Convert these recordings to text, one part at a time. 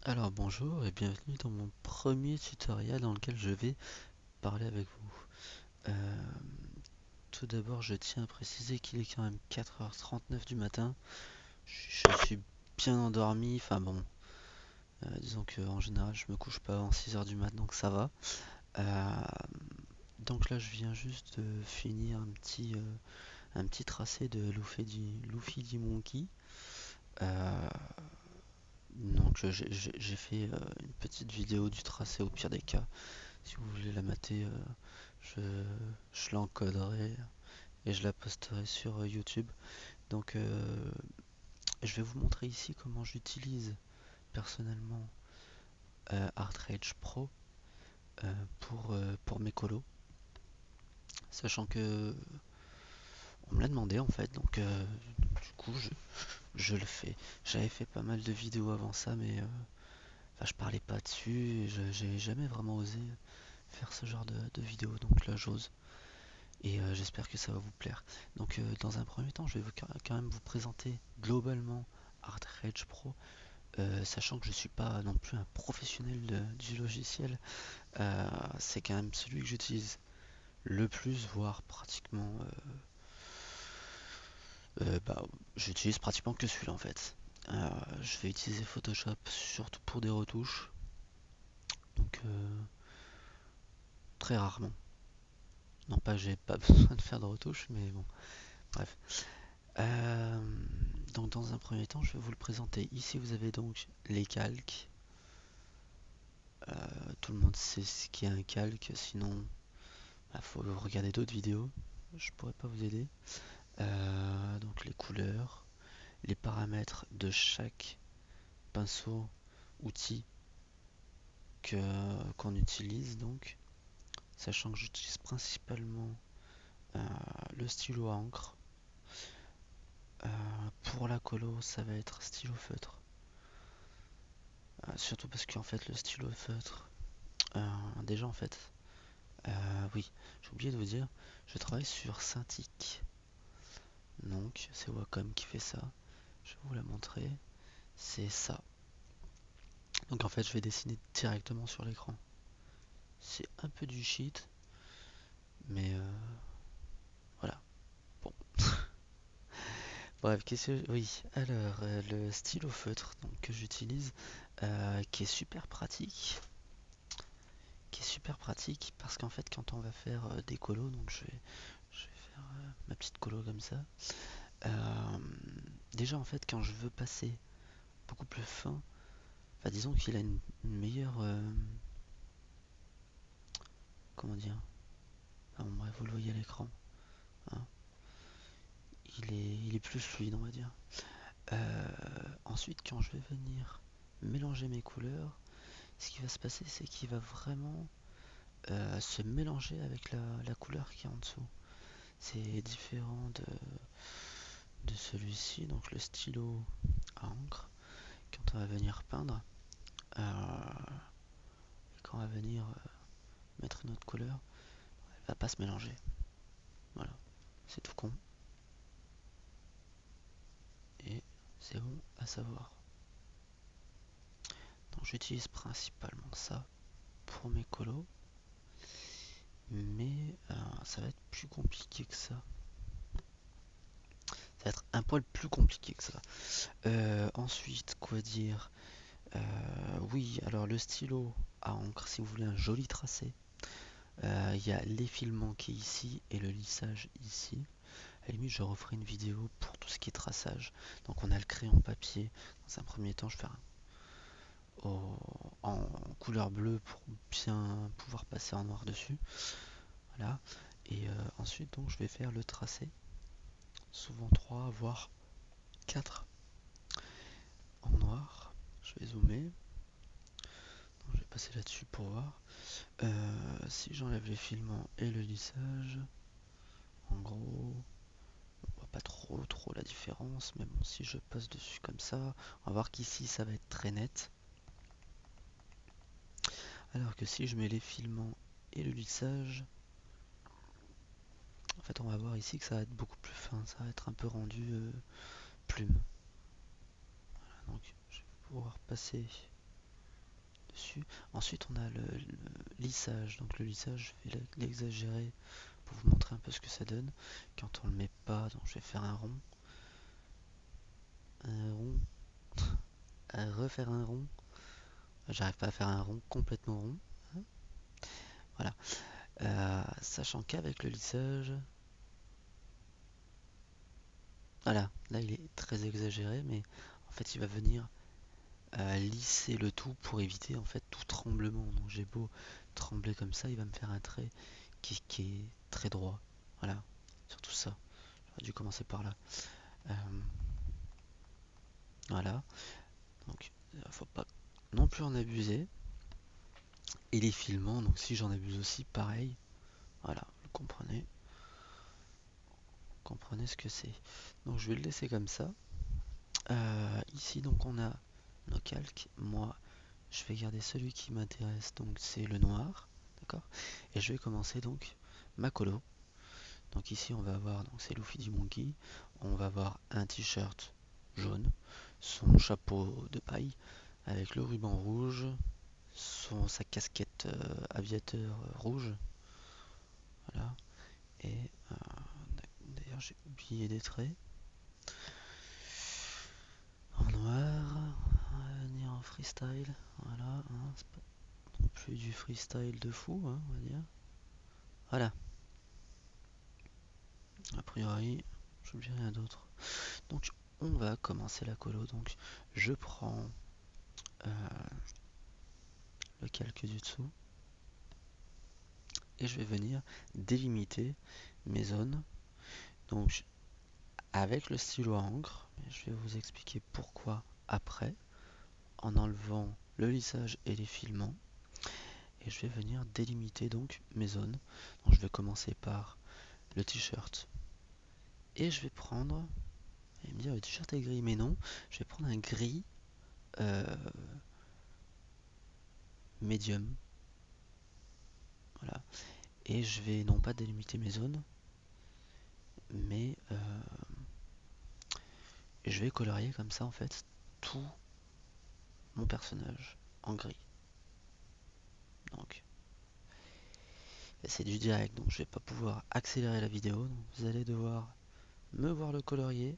Alors bonjour et bienvenue dans mon premier tutoriel dans lequel je vais parler avec vous. Euh, Tout d'abord je tiens à préciser qu'il est quand même 4h39 du matin. Je suis bien endormi, enfin bon, disons que en général je me couche pas avant 6h du matin donc ça va. Euh, donc là je viens juste de finir un petit tracé de Luffy D Monkey. Euh, donc j'ai fait une petite vidéo du tracé au pire des cas. Si vous voulez la mater, je, je l'encoderai et je la posterai sur YouTube. Donc je vais vous montrer ici comment j'utilise personnellement Art Rage Pro pour mes colos. Sachant que on me l'a demandé en fait, donc du coup je le fais. J'avais fait pas mal de vidéos avant ça, mais enfin, je parlais pas dessus, et j'ai jamais vraiment osé faire ce genre de vidéo, donc là j'ose. Et j'espère que ça va vous plaire. Donc dans un premier temps, je vais quand même vous présenter globalement Art Rage Pro, sachant que je ne suis pas non plus un professionnel du logiciel. C'est quand même celui que j'utilise le plus, voire pratiquement... bah, j'utilise pratiquement que celui-là en fait. Je vais utiliser Photoshop surtout pour des retouches, donc très rarement. Non pas que j'ai pas besoin de faire de retouches, mais bon, bref. Euh, donc dans un premier temps, je vais vous le présenter. Ici, vous avez donc les calques. Tout le monde sait ce qu'est un calque, sinon il faut regarder d'autres vidéos. Je pourrais pas vous aider. Donc les couleurs, les paramètres de chaque pinceau, outil qu'on utilise donc, sachant que j'utilise principalement euh, le stylo à encre. Pour la colo, ça va être stylo feutre. Surtout parce qu'en fait le stylo feutre, déjà en fait, oui, j'ai oublié de vous dire, je travaille sur Cintiq. Donc c'est Wacom qui fait ça. Je vais vous la montrer. C'est ça. Donc en fait je vais dessiner directement sur l'écran. C'est un peu du shit, mais voilà. Bon. Bref, qu'est-ce que... Oui, alors le stylo feutre donc, que j'utilise, qui est super pratique. Qui est super pratique parce qu'en fait quand on va faire des colos, donc je vais faire ma petite colo comme ça. Euh, Déjà en fait quand je veux passer beaucoup plus fin, enfin disons qu'il a une meilleure comment dire, enfin, bon, bref vous le voyez à l'écran, hein, il est plus fluide on va dire. Ensuite quand je vais venir mélanger mes couleurs, ce qui va se passer c'est qu'il va vraiment se mélanger avec la couleur qui est en dessous. C'est différent de celui-ci, donc le stylo à encre. Quand on va venir peindre, quand on va venir mettre une autre couleur, elle va pas se mélanger. Voilà, c'est tout con. Et c'est bon à savoir. Donc j'utilise principalement ça pour mes colos, mais ça va être plus compliqué que ça. Ça va être un poil plus compliqué que ça. Ensuite, quoi dire? Oui, alors le stylo à encre, si vous voulez un joli tracé, il y a l'effilement qui est ici et le lissage ici. À la limite, je referai une vidéo pour tout ce qui est traçage. Donc on a le crayon papier. Dans un premier temps, je vais faire en couleur bleue pour bien pouvoir passer en noir dessus. Voilà. Et ensuite, donc, je vais faire le tracé. Souvent 3 voire 4 en noir. Je vais zoomer. Donc, je vais passer là-dessus pour voir. Si j'enlève les filaments et le lissage, en gros, on voit pas trop la différence. Mais bon, si je passe dessus comme ça, on va voir qu'ici ça va être très net. Alors que si je mets les filaments et le lissage, en fait on va voir ici que ça va être beaucoup plus fin, ça va être un peu rendu plume. Voilà, donc je vais pouvoir passer dessus. Ensuite on a le lissage. Donc le lissage, je vais l'exagérer pour vous montrer un peu ce que ça donne. Quand on le met pas, donc je vais faire un rond, à refaire un rond. J'arrive pas à faire un rond complètement rond. Voilà. Sachant qu'avec le lissage, voilà, là il est très exagéré, mais en fait il va venir lisser le tout pour éviter en fait tout tremblement. Donc j'ai beau trembler comme ça, il va me faire un trait qui est très droit. Voilà, surtout ça. J'aurais dû commencer par là. Euh, voilà, donc faut pas non plus en abuser. Et les filaments, donc si j'en abuse aussi, pareil. Voilà, vous comprenez ce que c'est. Donc je vais le laisser comme ça. Ici donc on a nos calques. Moi je vais garder celui qui m'intéresse, donc c'est le noir, d'accord. Et je vais commencer donc ma colo. Donc ici on va avoir, donc c'est Luffy du Monkey, on va avoir un t-shirt jaune, son chapeau de paille avec le ruban rouge, sa casquette aviateur rouge, voilà. Et d'ailleurs j'ai oublié des traits en noir, on va venir en freestyle, voilà, hein, c'est pas non plus du freestyle de fou, hein, on va dire. Voilà, a priori, j'oublie rien d'autre. Donc on va commencer la colo. Donc je prends euh, le calque du dessous et je vais venir délimiter mes zones. Donc avec le stylo à encre, je vais vous expliquer pourquoi après, en enlevant le lissage et les filaments. Et je vais venir délimiter donc mes zones. Donc je vais commencer par le t-shirt et je vais prendre, et me dire le t-shirt est gris, mais non, je vais prendre un gris euh, médium, voilà. Et je vais non pas délimiter mes zones, mais je vais colorier comme ça en fait tout mon personnage en gris. Donc c'est du direct, donc je vais pas pouvoir accélérer la vidéo, donc vous allez devoir me voir le colorier.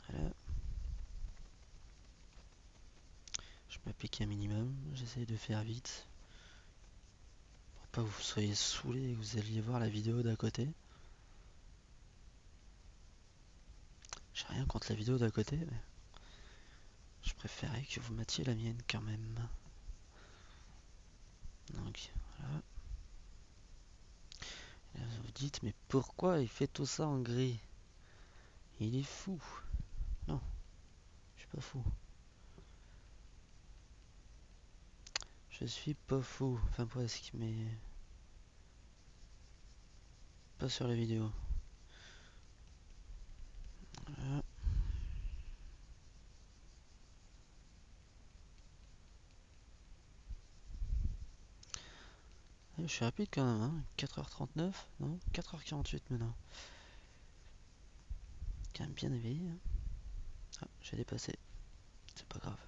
Voilà. Je m'applique un minimum, j'essaye de faire vite pour pas que vous soyez saoulés et que vous alliez voir la vidéo d'à côté. J'ai rien contre la vidéo d'à côté, mais je préférais que vous mettiez la mienne quand même. Donc voilà. Et là, vous dites, mais pourquoi il fait tout ça en gris? Il est fou. Non, je suis pas fou. Je suis pas fou. Enfin presque, mais pas sur la vidéo. Voilà. Je suis rapide quand même, hein. 4h39, non, 4h48 maintenant. Quand même bien éveillé, hein. Ah, j'ai dépassé. C'est pas grave.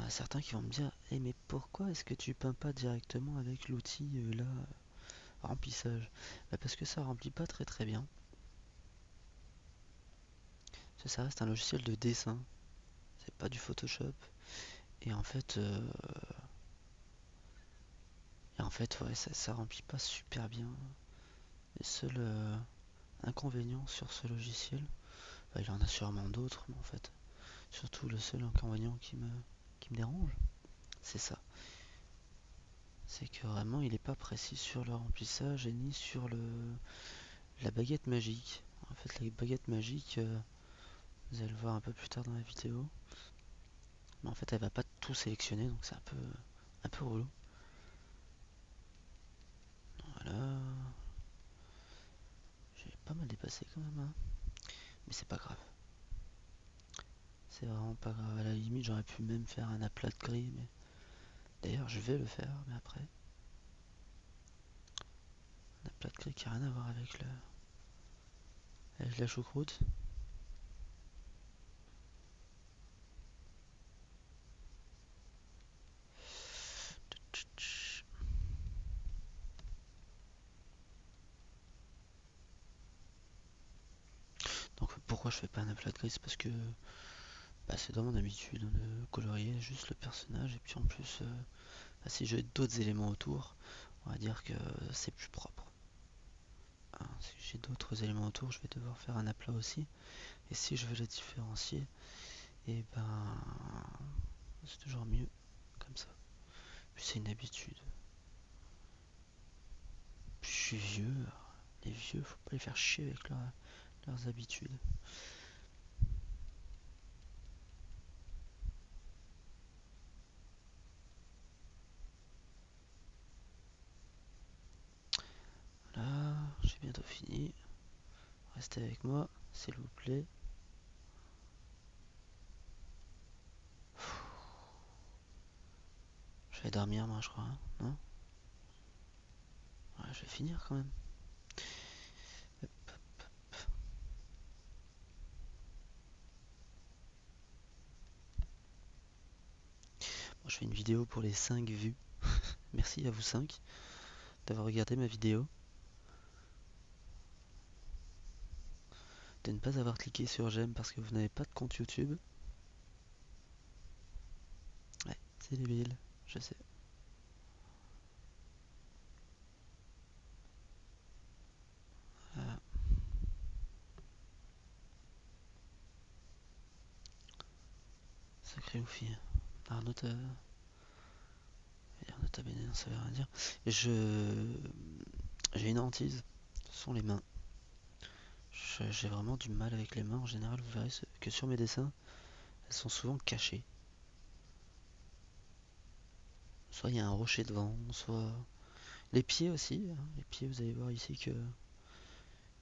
Certains qui vont me dire, eh mais pourquoi est-ce que tu peins pas directement avec l'outil là, remplissage? Bah parce que ça remplit pas très très bien. Ça reste un logiciel de dessin. C'est pas du Photoshop. Et en fait, ouais, ça remplit pas super bien. Les seuls inconvénients sur ce logiciel, bah, il en a sûrement d'autres, mais en fait, surtout le seul inconvénient qui me dérange, c'est ça. C'est que vraiment il est pas précis sur le remplissage et ni sur la baguette magique. En fait, la baguette magique, vous allez le voir un peu plus tard dans la vidéo, mais en fait elle va pas tout sélectionner, donc c'est un peu relou. Voilà, j'ai pas mal dépassé quand même, hein. Mais c'est pas grave. C'est vraiment pas grave. À la limite, j'aurais pu même faire un aplat de gris, mais d'ailleurs, je vais le faire, mais après. Un aplat de gris qui n'a rien à voir avec la choucroute. pourquoi je fais pas un aplat de gris? Parce que bah, c'est dans mon habitude hein, de colorier juste le personnage, et puis en plus, bah, si j'ai d'autres éléments autour, on va dire que c'est plus propre. Hein, si j'ai d'autres éléments autour, je vais devoir faire un aplat aussi. Et si je veux les différencier, et ben c'est toujours mieux comme ça. Puis c'est une habitude. Puis je suis vieux. Les vieux, faut pas les faire chier avec leurs habitudes. Voilà, j'ai bientôt fini. Restez avec moi, s'il vous plaît. Je vais dormir moi je crois, hein, non? Ouais, je vais finir quand même. Bon, je fais une vidéo pour les 5 vues. Merci à vous 5 d'avoir regardé ma vidéo, de ne pas avoir cliqué sur j'aime parce que vous n'avez pas de compte YouTube. Ouais, c'est débile, je sais. Voilà, sacré oufie. Arnaud, nota bene, ça veut rien dire. J'ai une hantise, ce sont les mains. J'ai vraiment du mal avec les mains en général, vous verrez que sur mes dessins, elles sont souvent cachées. Soit il y a un rocher devant, soit... Les pieds aussi, hein. Les pieds, vous allez voir ici que...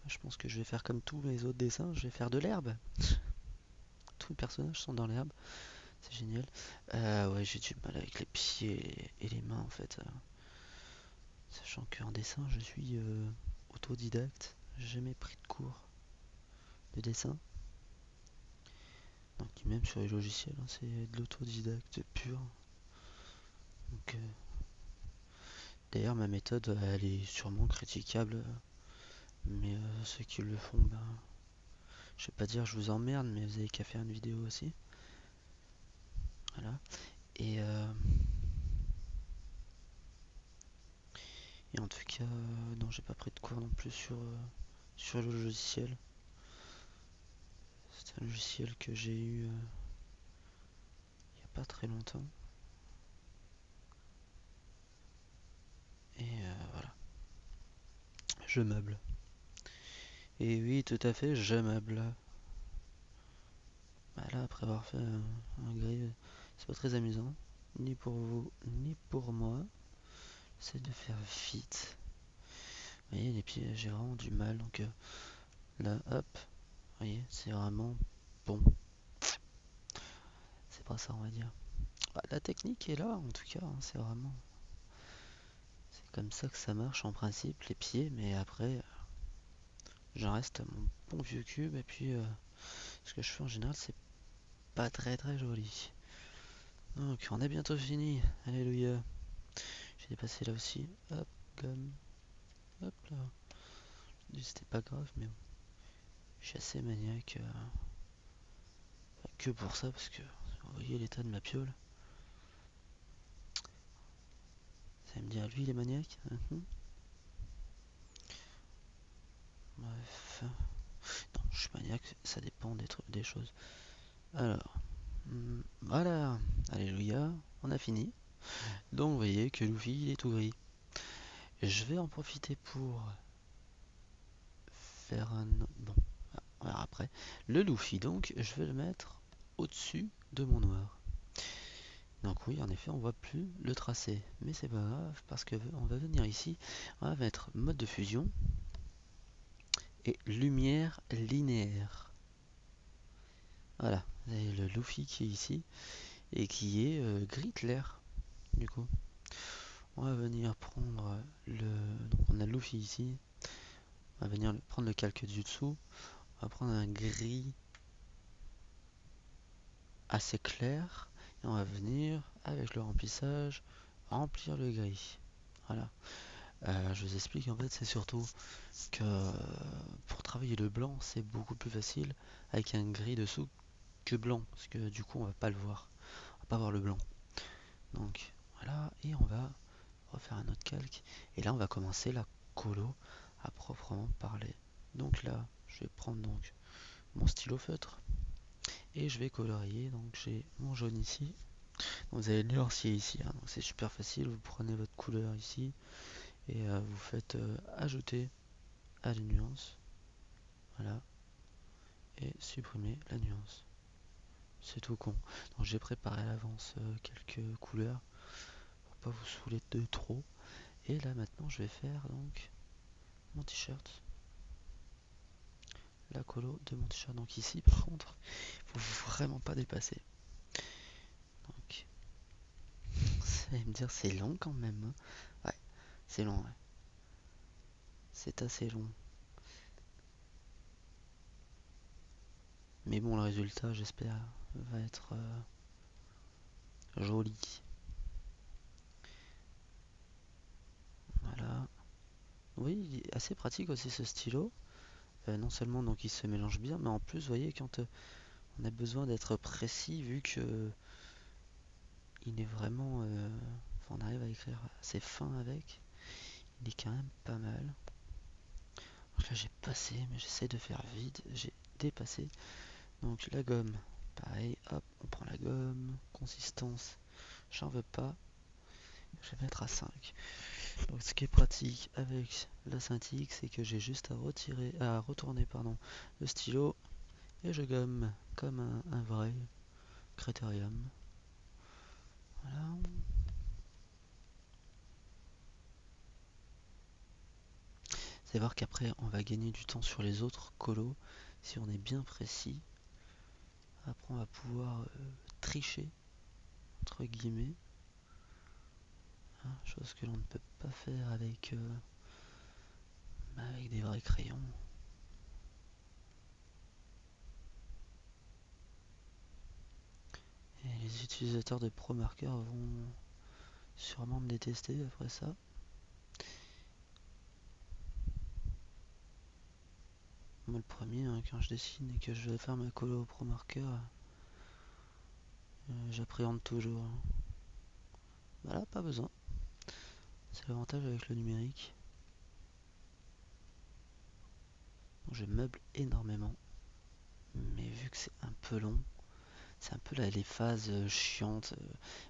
Je pense que je vais faire comme tous mes autres dessins, je vais faire de l'herbe. Tous les personnages sont dans l'herbe, c'est génial. Ouais, j'ai du mal avec les pieds et les mains en fait. Sachant qu'en dessin, je suis autodidacte. J'ai jamais pris de cours de dessin. Donc même sur les logiciels, hein, c'est de l'autodidacte pur. Donc, d'ailleurs, ma méthode, elle est sûrement critiquable, mais ceux qui le font, ben, je vais pas dire je vous emmerde, mais vous avez qu'à faire une vidéo aussi. Voilà. Et, et en tout cas, non, j'ai pas pris de cours non plus sur le logiciel. C'est un logiciel que j'ai eu il y a pas très longtemps. Et voilà. Je meuble. Et oui, tout à fait, je meuble. Voilà, après avoir fait un gris, c'est pas très amusant, ni pour vous, ni pour moi. C'est de faire vite. Vous voyez, les pieds, j'ai vraiment du mal. Donc là, hop, vous voyez, c'est vraiment bon. C'est pas ça, on va dire. Bah, la technique est là, en tout cas. Hein, c'est vraiment. C'est comme ça que ça marche en principe, les pieds. Mais après, j'en reste à mon bon vieux cube. Et puis, ce que je fais en général, c'est pas très très joli. Donc, on a bientôt fini. Alléluia. J'ai dépassé là aussi. Hop, comme. Hop là. C'était pas grave, mais bon. Je suis assez maniaque. Pas que pour ça, parce que vous voyez l'état de ma piole. Ça va me dire, lui, il est maniaque. Bref. Non, je suis maniaque, ça dépend des choses. Alors, voilà. Alléluia, on a fini. Donc, vous voyez que Luffy, il est tout gris. Je vais en profiter pour faire un... Bon, on verra après. Le Luffy, donc, je vais le mettre au-dessus de mon noir. Donc oui, en effet, on voit plus le tracé. Mais c'est pas grave, parce que on va venir ici, on va mettre mode de fusion et lumière linéaire. Voilà, vous avez le Luffy qui est ici et qui est gris clair. Du coup, on va venir prendre donc on a Luffy ici. On va venir prendre le calque du dessous. On va prendre un gris assez clair et on va venir avec le remplissage remplir le gris. Voilà. Je vous explique, en fait, c'est surtout que pour travailler le blanc, c'est beaucoup plus facile avec un gris dessous que blanc, parce que du coup, on va pas le voir, on va pas voir le blanc. Donc voilà, et on va refaire un autre calque, et là, on va commencer la colo à proprement parler. Donc là, je vais prendre donc mon stylo feutre et je vais colorier. Donc j'ai mon jaune ici. Donc, vous avez le nuancier ici, hein, donc c'est super facile. Vous prenez votre couleur ici et vous faites ajouter à la nuance, voilà, et supprimer la nuance. C'est tout con. Donc j'ai préparé à l'avance quelques couleurs pour pas vous saouler de trop. Et là maintenant je vais faire donc mon t-shirt, la colo de mon t-shirt. Donc ici par contre, il faut vraiment pas dépasser. Donc vous allez me dire c'est long quand même, hein. Ouais, c'est long, ouais. C'est assez long. Mais bon, le résultat, j'espère, va être joli. Voilà. Oui, il est assez pratique aussi ce stylo. Non seulement donc il se mélange bien, mais en plus, vous voyez, quand on a besoin d'être précis, vu que il est vraiment, enfin, on arrive à écrire assez fin avec, il est quand même pas mal. Donc là, j'ai passé, mais j'essaie de faire vite. J'ai dépassé. Donc la gomme, pareil, hop, on prend la gomme, consistance, j'en veux pas, je vais mettre à 5. Donc ce qui est pratique avec la Cintiq, c'est que j'ai juste à retourner le stylo et je gomme comme un vrai critérium. Voilà. C'est voir qu'après on va gagner du temps sur les autres colos si on est bien précis. Après on va pouvoir tricher entre guillemets, hein, chose que l'on ne peut pas faire avec des vrais crayons. Et les utilisateurs de ProMarker vont sûrement me détester après ça. Moi le premier, hein, quand je dessine et que je vais faire ma colo au ProMarker, j'appréhende toujours, hein. Voilà, pas besoin. C'est l'avantage avec le numérique. Donc, je meuble énormément. Mais vu que c'est un peu long, c'est un peu là, les phases chiantes.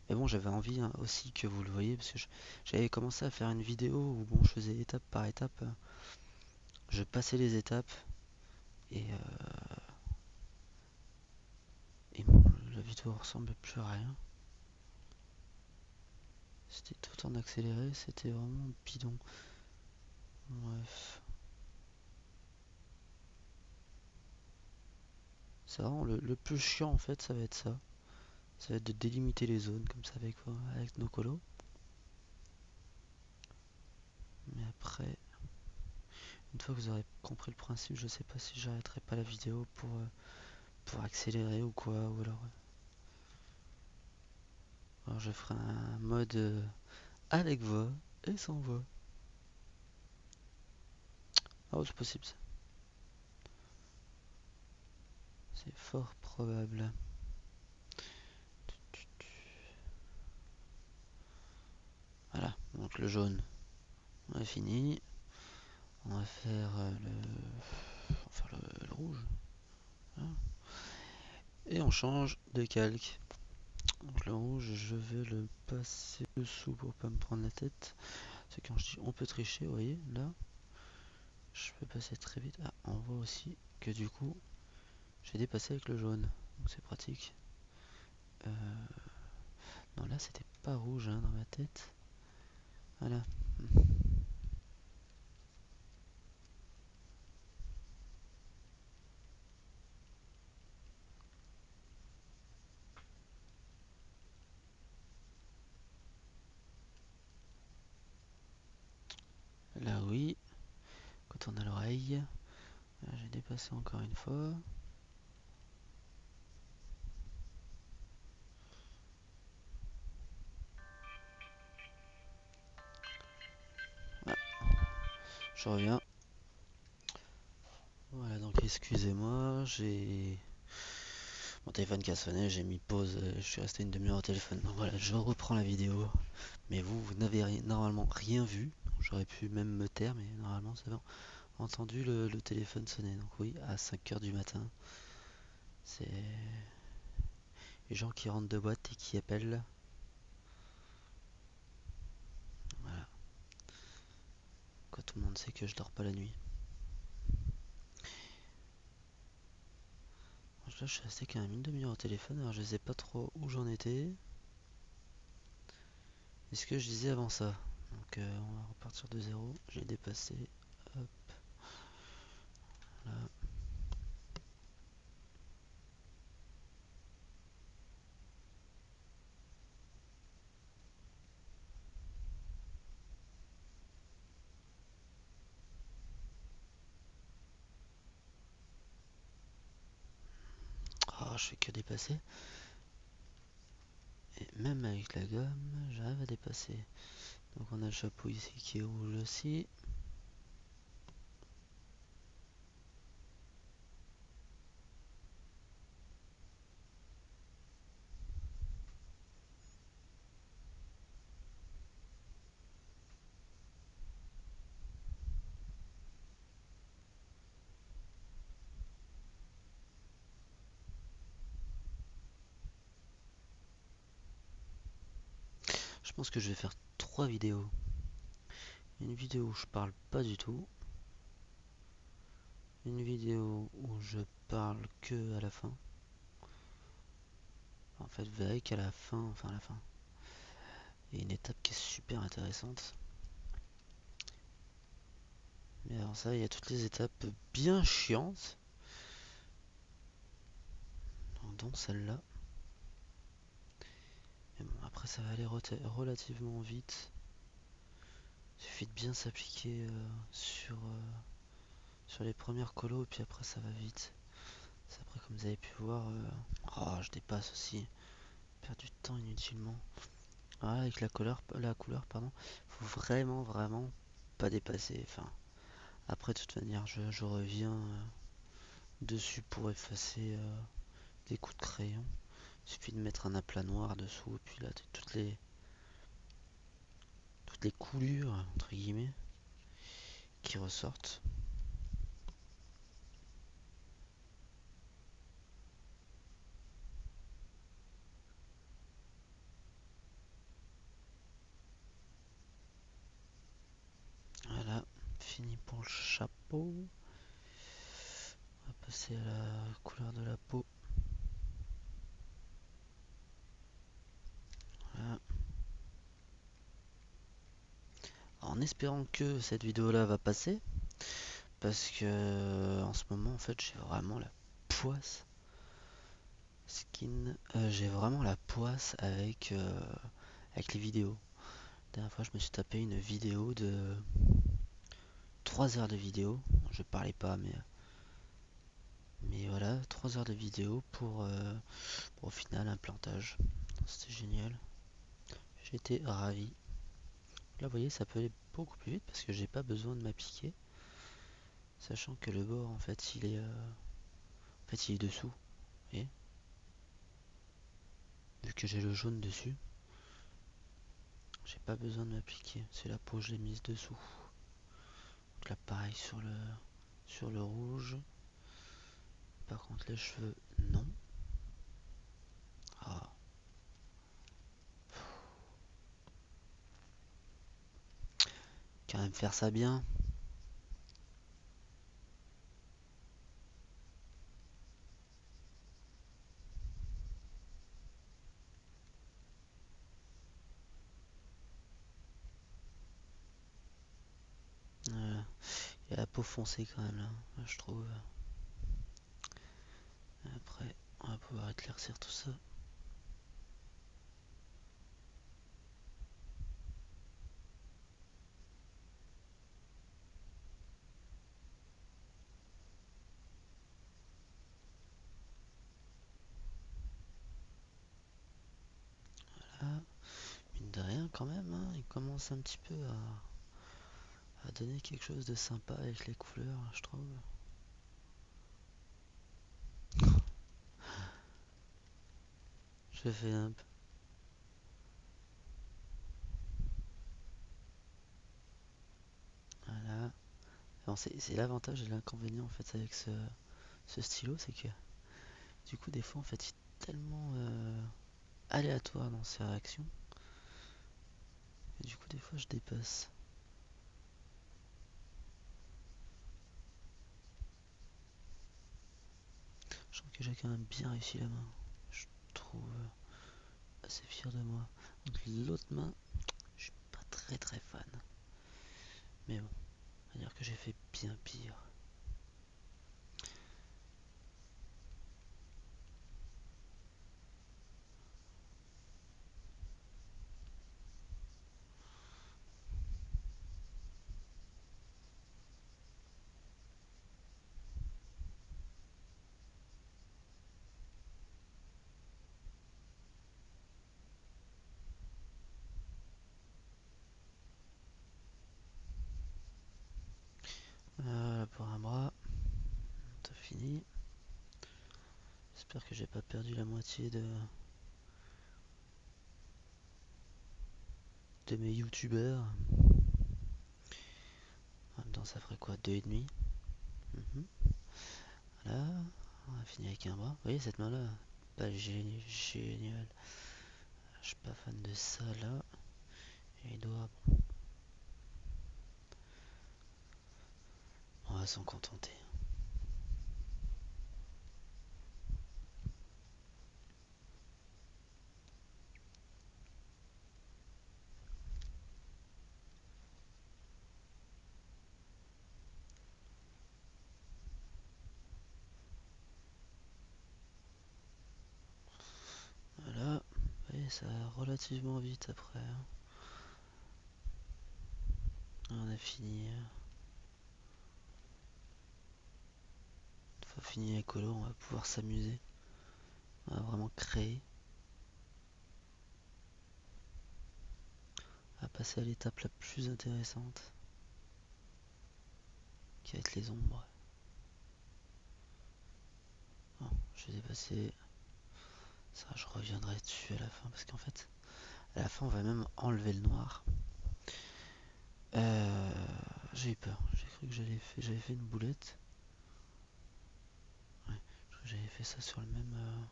Mais bon, j'avais envie, hein, aussi que vous le voyez, parce que j'avais commencé à faire une vidéo où bon, je faisais étape par étape. Je passais les étapes et bon, la vidéo ressemblait plus à rien. C'était tout en accéléré, c'était vraiment bidon. Bref. C'est vraiment le plus chiant en fait, ça va être ça. Ça va être de délimiter les zones comme ça avec nos colos. Mais après, une fois que vous aurez compris le principe, je sais pas si j'arrêterai pas la vidéo pour accélérer ou quoi. Ou alors je ferai un mode avec voix et sans voix. Oh, c'est possible ça. C'est fort probable. Voilà, donc le jaune, on a fini. On va faire le rouge. Voilà. Et on change de calque. Donc le rouge, je vais le passer dessous pour pas me prendre la tête. C'est quand je dis on peut tricher, vous voyez, là, je peux passer très vite. Ah, on voit aussi que du coup, j'ai dépassé avec le jaune. Donc c'est pratique. Euh, non, là, c'était pas rouge, hein, dans ma tête. Voilà. Là, oui. Quand on a l'oreille. Là, j'ai dépassé encore une fois. Je reviens. Voilà, donc excusez-moi, j'ai mon téléphone qui a sonné, j'ai mis pause, je suis resté une demi-heure au téléphone. Donc voilà, je reprends la vidéo. Mais vous n'avez normalement rien vu. J'aurais pu même me taire, mais normalement c'est bon. Entendu le téléphone sonner. Donc oui, à 5 heures du matin. C'est les gens qui rentrent de boîte et qui appellent. Voilà. Quand tout le monde sait que je dors pas la nuit. Là, je suis resté quand même une demi-heure au téléphone, alors je sais pas trop où j'en étais. Et ce que je disais avant ça. Donc on va repartir de zéro. J'ai dépassé. Hop là. Oh, je fais que dépasser. Et même avec la gomme, j'arrive à dépasser. Donc on a le chapeau ici qui est rouge aussi. Je pense que je vais faire 3 vidéos. Une vidéo où je parle pas du tout. Une vidéo où je parle que à la fin. En fait, vous verrez qu'à la fin, enfin à la fin, il y a une étape qui est super intéressante. Mais alors ça, il y a toutes les étapes bien chiantes, dont celle-là. Mais bon, après ça va aller relativement vite. Il suffit de bien s'appliquer sur les premières colos, et puis après ça va vite. C'est après, comme vous avez pu voir, oh, je dépasse aussi. Perds du temps inutilement. Voilà, avec la couleur, pardon, faut vraiment pas dépasser. Enfin, après, de toute manière, je reviens dessus pour effacer des coups de crayon. Il suffit de mettre un aplat noir dessous, et puis là, toutes les coulures, entre guillemets, qui ressortent. Voilà, fini pour le chapeau. On va passer à la couleur de la peau. Voilà. En espérant que cette vidéo là va passer, parce que en ce moment en fait j'ai vraiment la poisse skin, j'ai vraiment la poisse avec les vidéos. La dernière fois je me suis tapé une vidéo de 3 heures de vidéo, je parlais pas mais voilà, 3 heures de vidéo pour au final un plantage. C'était génial, j'étais ravi. Là vous voyez ça peut aller beaucoup plus vite parce que j'ai pas besoin de m'appliquer, sachant que le bord en fait il est dessous, vous voyez, vu que j'ai le jaune dessus. J'ai pas besoin de m'appliquer, c'est la peau, je l'ai mise dessous. Donc là pareil sur le rouge. Par contre les cheveux, non. Ah, quand même faire ça bien. Voilà. Il y a la peau foncée quand même là, je trouve. Après, on va pouvoir éclaircir tout ça. Là, mine de rien quand même, hein, il commence un petit peu à donner quelque chose de sympa avec les couleurs, je trouve. Je fais un peu. Voilà. Alors, c'est l'avantage et l'inconvénient en fait avec ce stylo, c'est que du coup des fois en fait il est tellement aléatoire dans ses réactions et du coup des fois je dépasse. Je trouve que j'ai quand même bien réussi la main. Je trouve assez fier de moi. Donc l'autre main, je suis pas très fan. Mais bon, on va dire que j'ai fait bien pire. Voilà pour un bras, c'est fini. J'espère que j'ai pas perdu la moitié de mes youtubeurs. En même temps ça ferait quoi, 2,5. Voilà, on a fini avec un bras. Vous voyez cette main là, pas génial. Je suis pas fan de ça là. Et les doigts, on va s'en contenter. Voilà, vous voyez ça va relativement vite après, hein. On a fini. Une fois fini les colos, on va pouvoir s'amuser. On va vraiment créer. On va passer à l'étape la plus intéressante, qui va être les ombres. Bon, je vais dépasser. Ça, je reviendrai dessus à la fin, parce qu'en fait, à la fin, on va même enlever le noir. J'ai eu peur. J'ai cru que j'avais fait une boulette. Ouais, je crois que j'avais fait ça sur le même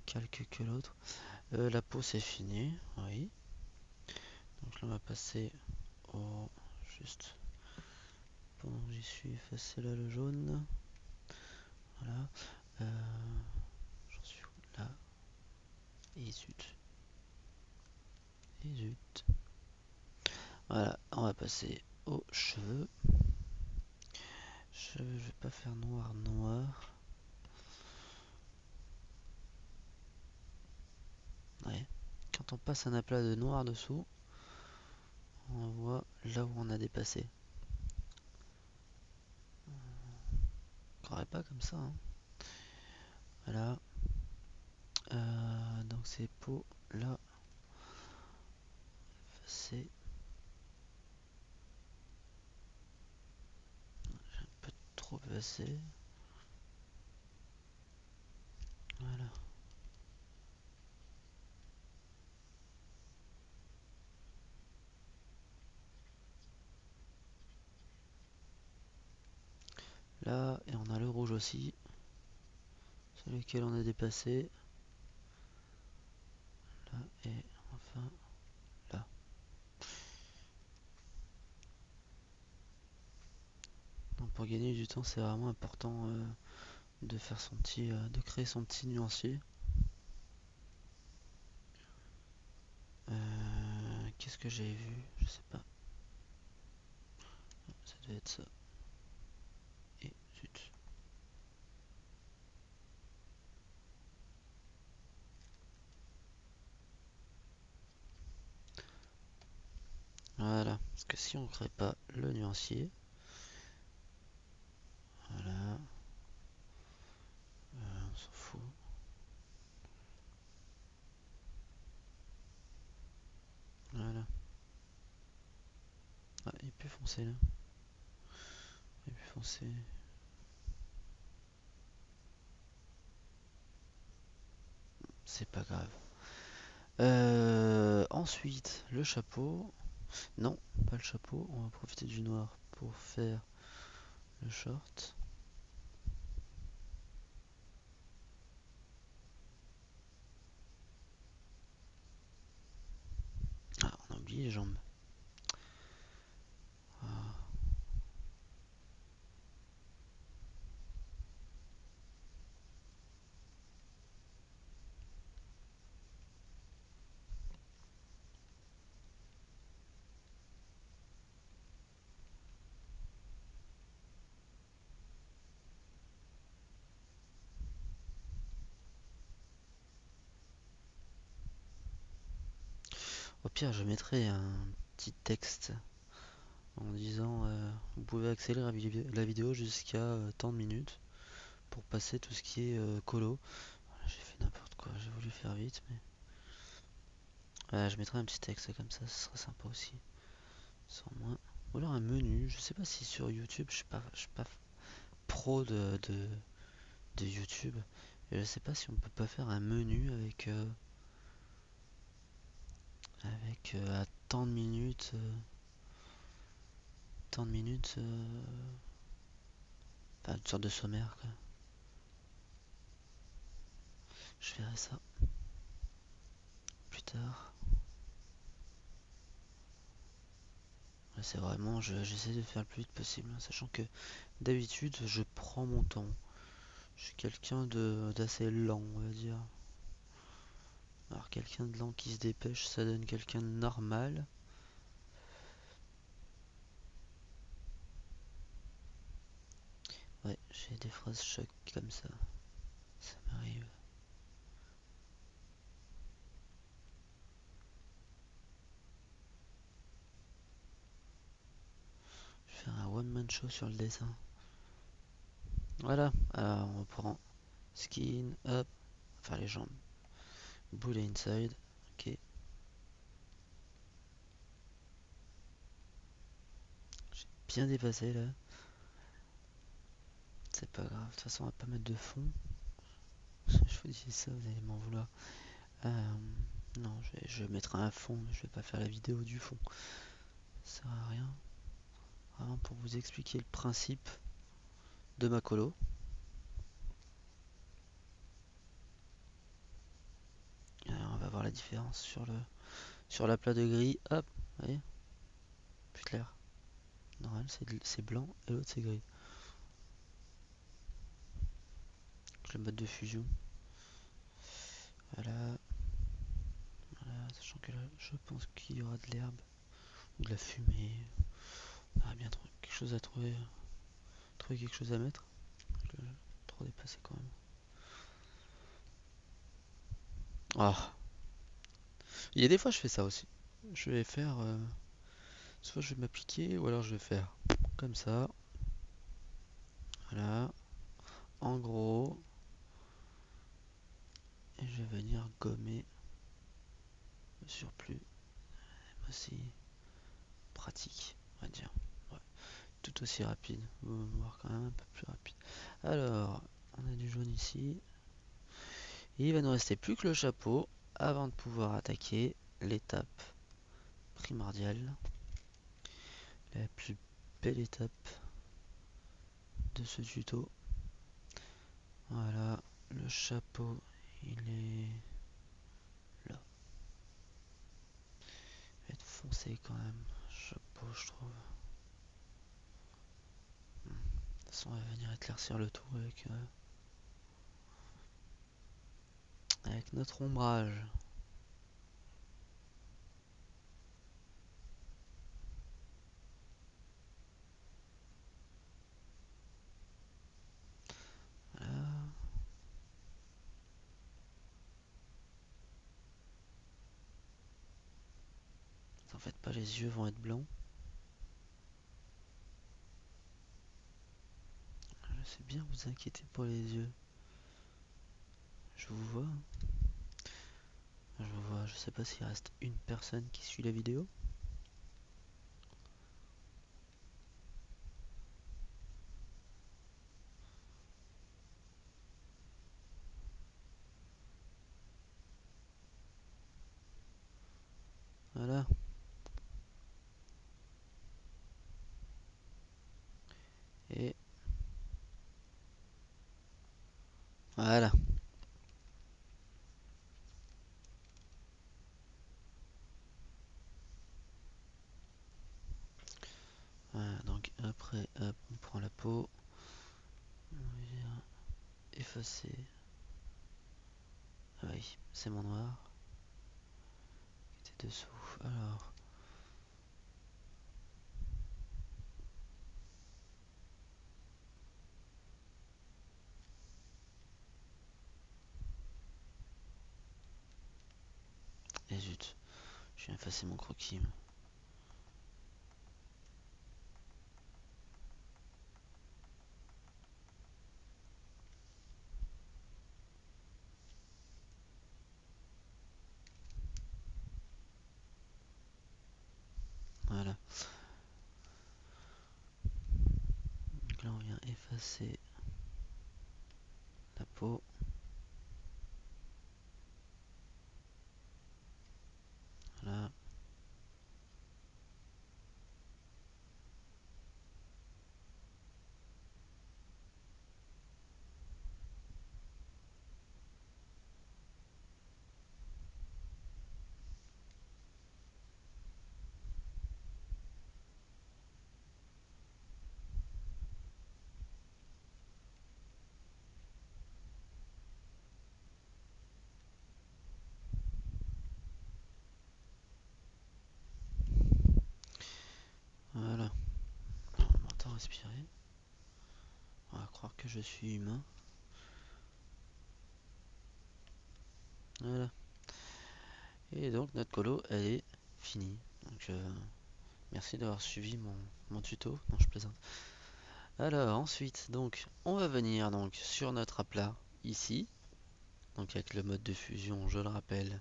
calque que l'autre. La peau, c'est fini, oui. Donc là, on va passer au juste pendant que j'y suis, effacer là le jaune. Voilà. J'en suis où là? Et zut. Et zut. Voilà, on va passer aux cheveux. Je vais pas faire noir. Ouais. Quand on passe un aplat de noir dessous, on voit là où on a dépassé. On pas comme ça, hein. Voilà. Donc ces peaux là, c'est un peu trop passé. Voilà. Là, et on a le rouge aussi, sur lequel on a dépassé. Là, et enfin là. Donc pour gagner du temps, c'est vraiment important de faire de créer son petit nuancier. Qu'est-ce que j'ai vu? Je sais pas. Ça devait être ça. Et zut. Voilà. Parce que si on crée pas le nuancier, voilà, on s'en fout. Voilà. Ah, il est plus foncé. foncé là. Et plus foncé. C'est pas grave. Ensuite, le chapeau. Non, pas le chapeau. On va profiter du noir pour faire le short. Ah, on a oublié les jambes. Ah. Au pire, je mettrai un petit texte en disant vous pouvez accélérer la vidéo jusqu'à tant de minutes pour passer tout ce qui est colo. Voilà, j'ai fait n'importe quoi, j'ai voulu faire vite, mais voilà, je mettrai un petit texte comme ça, ce serait sympa aussi. Sans moins. Ou alors un menu, je sais pas si sur YouTube, je suis pas pro de YouTube. Et je sais pas si on peut pas faire un menu avec à tant de minutes, enfin, une sorte de sommaire quoi. Je verrai ça plus tard. Là, c'est vraiment, j'essaie de faire le plus vite possible, hein, sachant que d'habitude je prends mon temps. Je suis quelqu'un d'assez lent, on va dire. Alors quelqu'un de lent qui se dépêche, ça donne quelqu'un de normal. Ouais, j'ai des phrases choc comme ça m'arrive. Je vais faire un one man show sur le dessin. Voilà, alors on reprend skin, up, enfin les jambes, boule inside, ok, bien dépassé là, c'est pas grave, de toute façon on va pas mettre de fond, je vous dis ça, vous allez m'en vouloir. Non, je mettrai un fond, mais je vais pas faire la vidéo du fond, ça sert à rien, vraiment pour vous expliquer le principe de ma colo. Alors on va voir la différence sur l'aplat de gris, hop, vous voyez, plus clair. Normal, c'est blanc et l'autre c'est gris. Le mode de fusion. Voilà, voilà, sachant que là, je pense qu'il y aura de l'herbe ou de la fumée. On a bien quelque chose à trouver quelque chose à mettre. Je l'ai trop dépassé quand même. Ah, il y a des fois je fais ça aussi. Je vais faire, soit je vais m'appliquer ou alors je vais faire comme ça. Voilà, en gros, et je vais venir gommer le surplus. Aussi pratique, on va dire. Ouais, tout aussi rapide, voire quand même un peu plus rapide. Alors, on a du jaune ici. Et il va nous rester plus que le chapeau avant de pouvoir attaquer l'étape primordiale, la plus belle étape de ce tuto. Voilà, le chapeau, il est là. Il va être foncé quand même, chapeau, je trouve. De toute façon, on va venir éclaircir le tout avec notre ombrage. Voilà. En fait, pas les yeux vont être blancs. Je sais bien vous inquiéter pour les yeux. Je vous vois. Je vous vois. Je sais pas s'il reste une personne qui suit la vidéo. Voilà. Voilà, donc après, hop, on prend la peau, on vient effacer. Ah oui, c'est mon noir qui était dessous. Alors, et zut, je viens effacer mon croquis. Voilà. Donc là, on vient effacer la peau. Voilà. Voilà. On m'entend respirer. On va croire que je suis humain. Voilà. Et donc notre colo, elle est finie. Donc merci d'avoir suivi mon tuto. Non, je plaisante. Alors ensuite, donc on va venir donc sur notre aplat ici. Donc avec le mode de fusion, je le rappelle,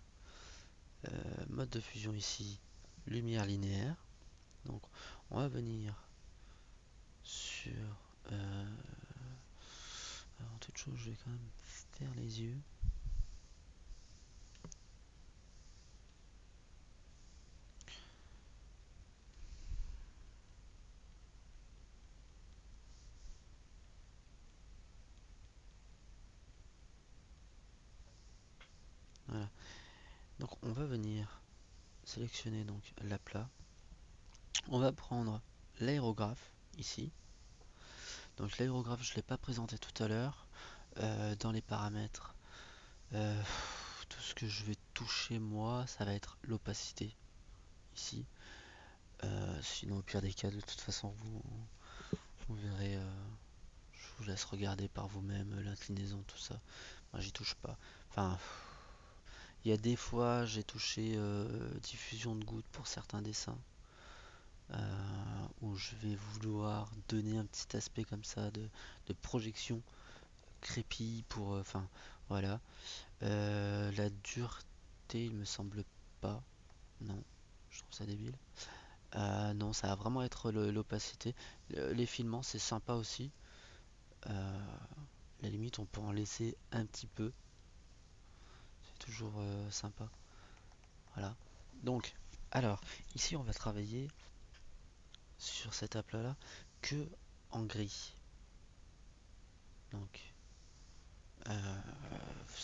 mode de fusion ici, lumière linéaire. Donc on va venir sur avant toute chose, je vais quand même faire les yeux. Voilà. Donc on va venir sélectionner donc l'aplat. On va prendre l'aérographe ici. Donc l'aérographe, je ne l'ai pas présenté tout à l'heure. Dans les paramètres, tout ce que je vais toucher moi, ça va être l'opacité ici. Sinon, au pire des cas, de toute façon, vous verrez. Je vous laisse regarder par vous-même l'inclinaison, tout ça. Moi, j'y touche pas. Enfin, il y a des fois, j'ai touché diffusion de gouttes pour certains dessins. Où je vais vouloir donner un petit aspect comme ça de projection crépi pour. Enfin, voilà. La dureté, il me semble pas. Non, je trouve ça débile. Non, ça va vraiment être l'opacité. Les filaments, c'est sympa aussi. La limite, on peut en laisser un petit peu. C'est toujours sympa. Voilà. Donc, alors, ici, on va travailler sur cet aplat-là que en gris. Donc, vous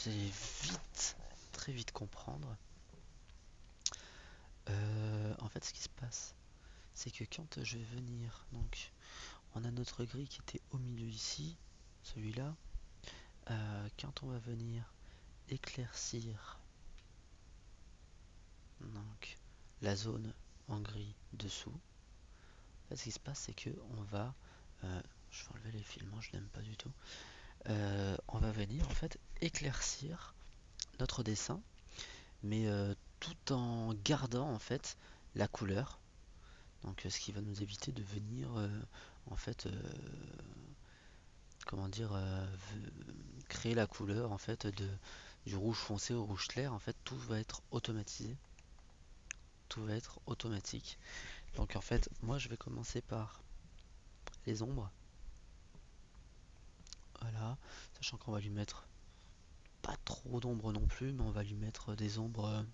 allez vite, très vite comprendre. En fait, ce qui se passe, c'est que quand je vais venir, donc, on a notre gris qui était au milieu ici, celui-là. Quand on va venir éclaircir donc la zone en gris dessous, là, ce qui se passe, c'est que on va, je vais enlever les filaments, je n'aime pas du tout. On va venir en fait éclaircir notre dessin, mais tout en gardant en fait la couleur. Donc, ce qui va nous éviter de venir en fait, comment dire, créer la couleur en fait du rouge foncé au rouge clair. En fait, tout va être automatisé, tout va être automatique. Donc en fait, moi je vais commencer par les ombres. Voilà, sachant qu'on va lui mettre pas trop d'ombre non plus, mais on va lui mettre des ombres,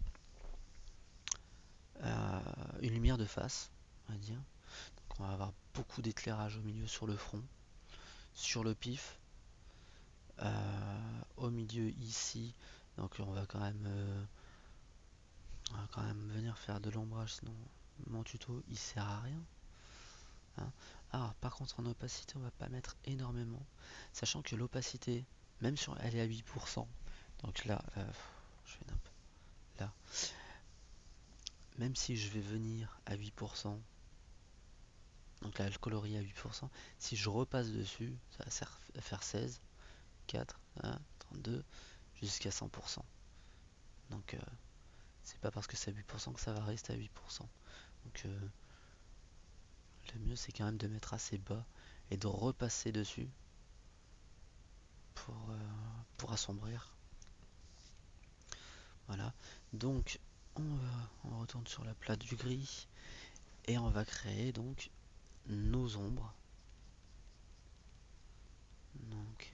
une lumière de face, on va dire. Donc on va avoir beaucoup d'éclairage au milieu sur le front, sur le pif, au milieu ici. Donc on va quand même venir faire de l'ombrage, sinon mon tuto il sert à rien, hein. Ah, par contre en opacité on va pas mettre énormément, sachant que l'opacité, même si elle est à 8%, donc là, je fais là, même si je vais venir à 8%, donc là le coloris à 8%, si je repasse dessus, ça va faire 16, 4, 1, 32, jusqu'à 100%. Donc c'est pas parce que c'est à 8% que ça va rester à 8%. Donc le mieux c'est quand même de mettre assez bas et de repasser dessus pour assombrir. Voilà. Donc on retourne sur la plate du gris et on va créer donc nos ombres. Donc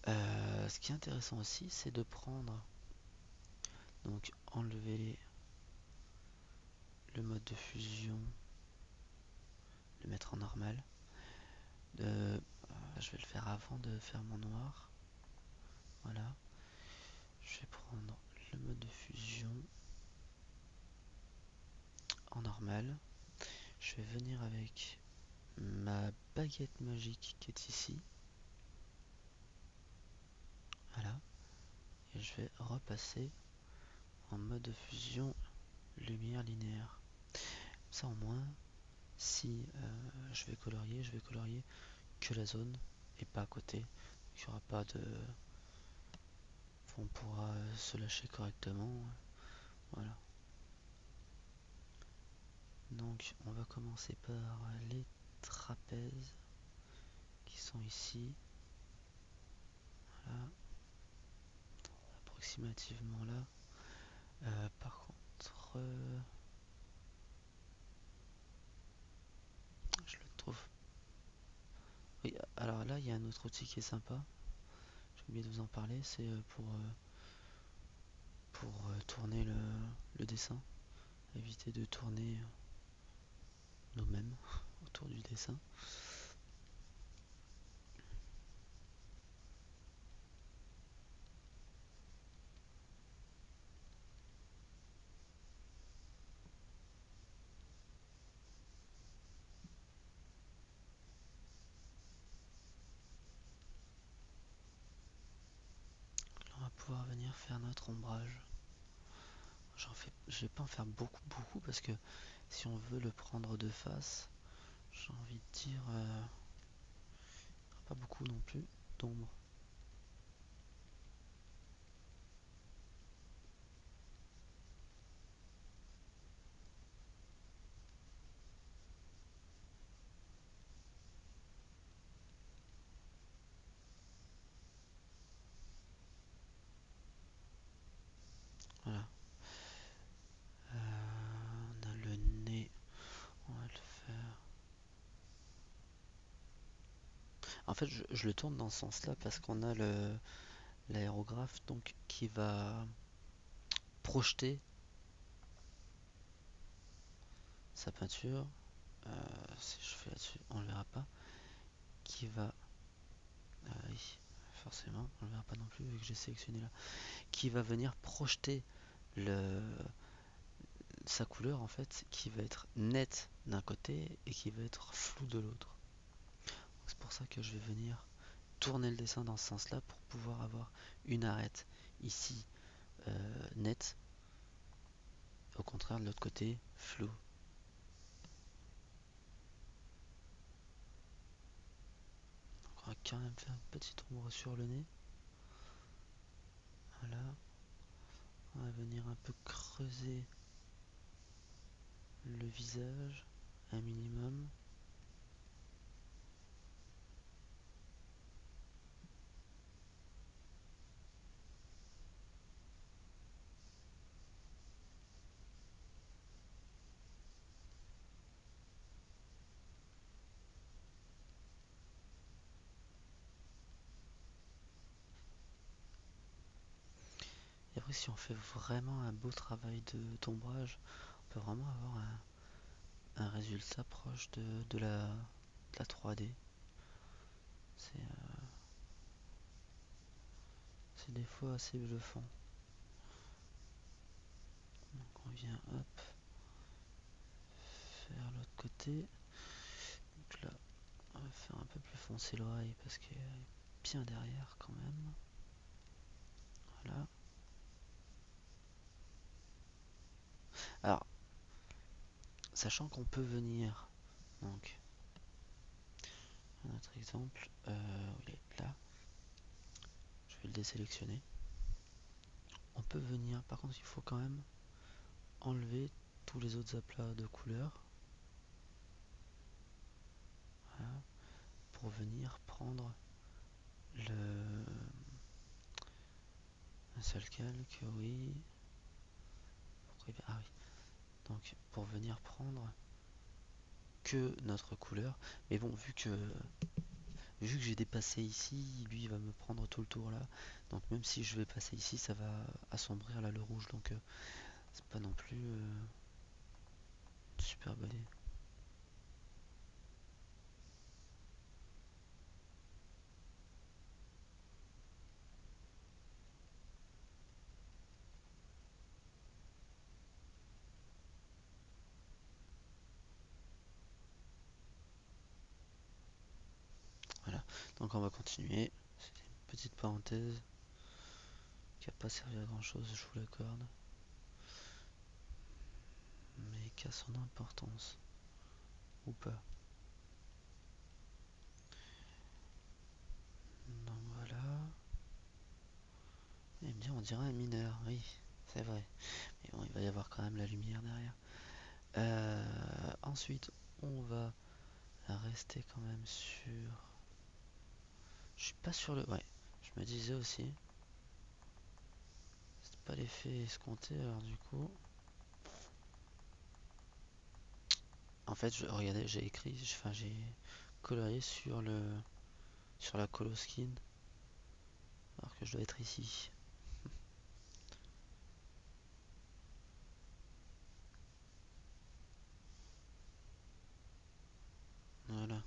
ce qui est intéressant aussi, c'est de prendre, donc enlever le mode de fusion, le mettre en normal. Je vais le faire avant de faire mon noir. Voilà. Je vais prendre le mode de fusion en normal. Je vais venir avec ma baguette magique qui est ici. Voilà. Et je vais repasser en mode de fusion lumière linéaire. Ça au moins, si je vais colorier que la zone et pas à côté. Il n'y aura pas de... On pourra se lâcher correctement. Voilà. Donc on va commencer par les trapèzes qui sont ici. Voilà. Approximativement là. Par contre, je le trouve. Oui, alors là, il y a un autre outil qui est sympa. J'ai oublié de vous en parler. C'est pour tourner le dessin. Éviter de tourner nous-mêmes autour du dessin. Là, on va pouvoir venir faire notre ombrage. Je vais pas en faire beaucoup parce que si on veut le prendre de face, j'ai envie de dire pas beaucoup non plus d'ombre. Voilà. On a le nez, on va le faire. En fait, je le tourne dans ce sens-là parce qu'on a l'aérographe donc qui va projeter sa peinture. Si je fais là-dessus, on le verra pas. Qui va, oui, forcément, on le verra pas non plus vu que j'ai sélectionné là. Qui va venir projeter sa couleur en fait, qui va être nette d'un côté et qui va être floue de l'autre. C'est pour ça que je vais venir tourner le dessin dans ce sens-là pour pouvoir avoir une arête ici nette, au contraire de l'autre côté flou. On va quand même faire une petite ombre sur le nez. Voilà. On va venir un peu creuser le visage un minimum. Et après, si on fait vraiment un beau travail d'ombrage, on peut vraiment avoir un résultat proche de la 3D. c'est des fois assez bluffant. Donc on vient hop faire l'autre côté. Donc là on va faire un peu plus foncer l'oreille parce qu'elle est bien derrière quand même. Voilà. Alors, sachant qu'on peut venir, donc un autre exemple, où il est là, je vais le désélectionner. On peut venir, par contre il faut quand même enlever tous les autres aplats de couleurs. Voilà. Pour venir prendre le un seul calque, oui. Ah oui. Donc pour venir prendre que notre couleur. Mais bon, vu que j'ai dépassé ici, lui il va me prendre tout le tour là. Donc même si je vais passer ici, ça va assombrir là le rouge. Donc c'est pas non plus une super bonne idée. Voilà. Donc on va continuer. C'était une petite parenthèse qui a pas servi à grand chose, je vous l'accorde. Mais qui a son importance. Ou pas. Donc voilà. Il me dit on dirait un mineur, oui, c'est vrai. Mais bon, il va y avoir quand même la lumière derrière. Ensuite, on va rester quand même sur... Je suis pas sur le... Ouais, je me disais aussi. C'est pas l'effet escompté, alors du coup... En fait, regardez, j'ai écrit... Enfin, j'ai colorié sur le... Sur la coloskin. Alors que je dois être ici. Voilà.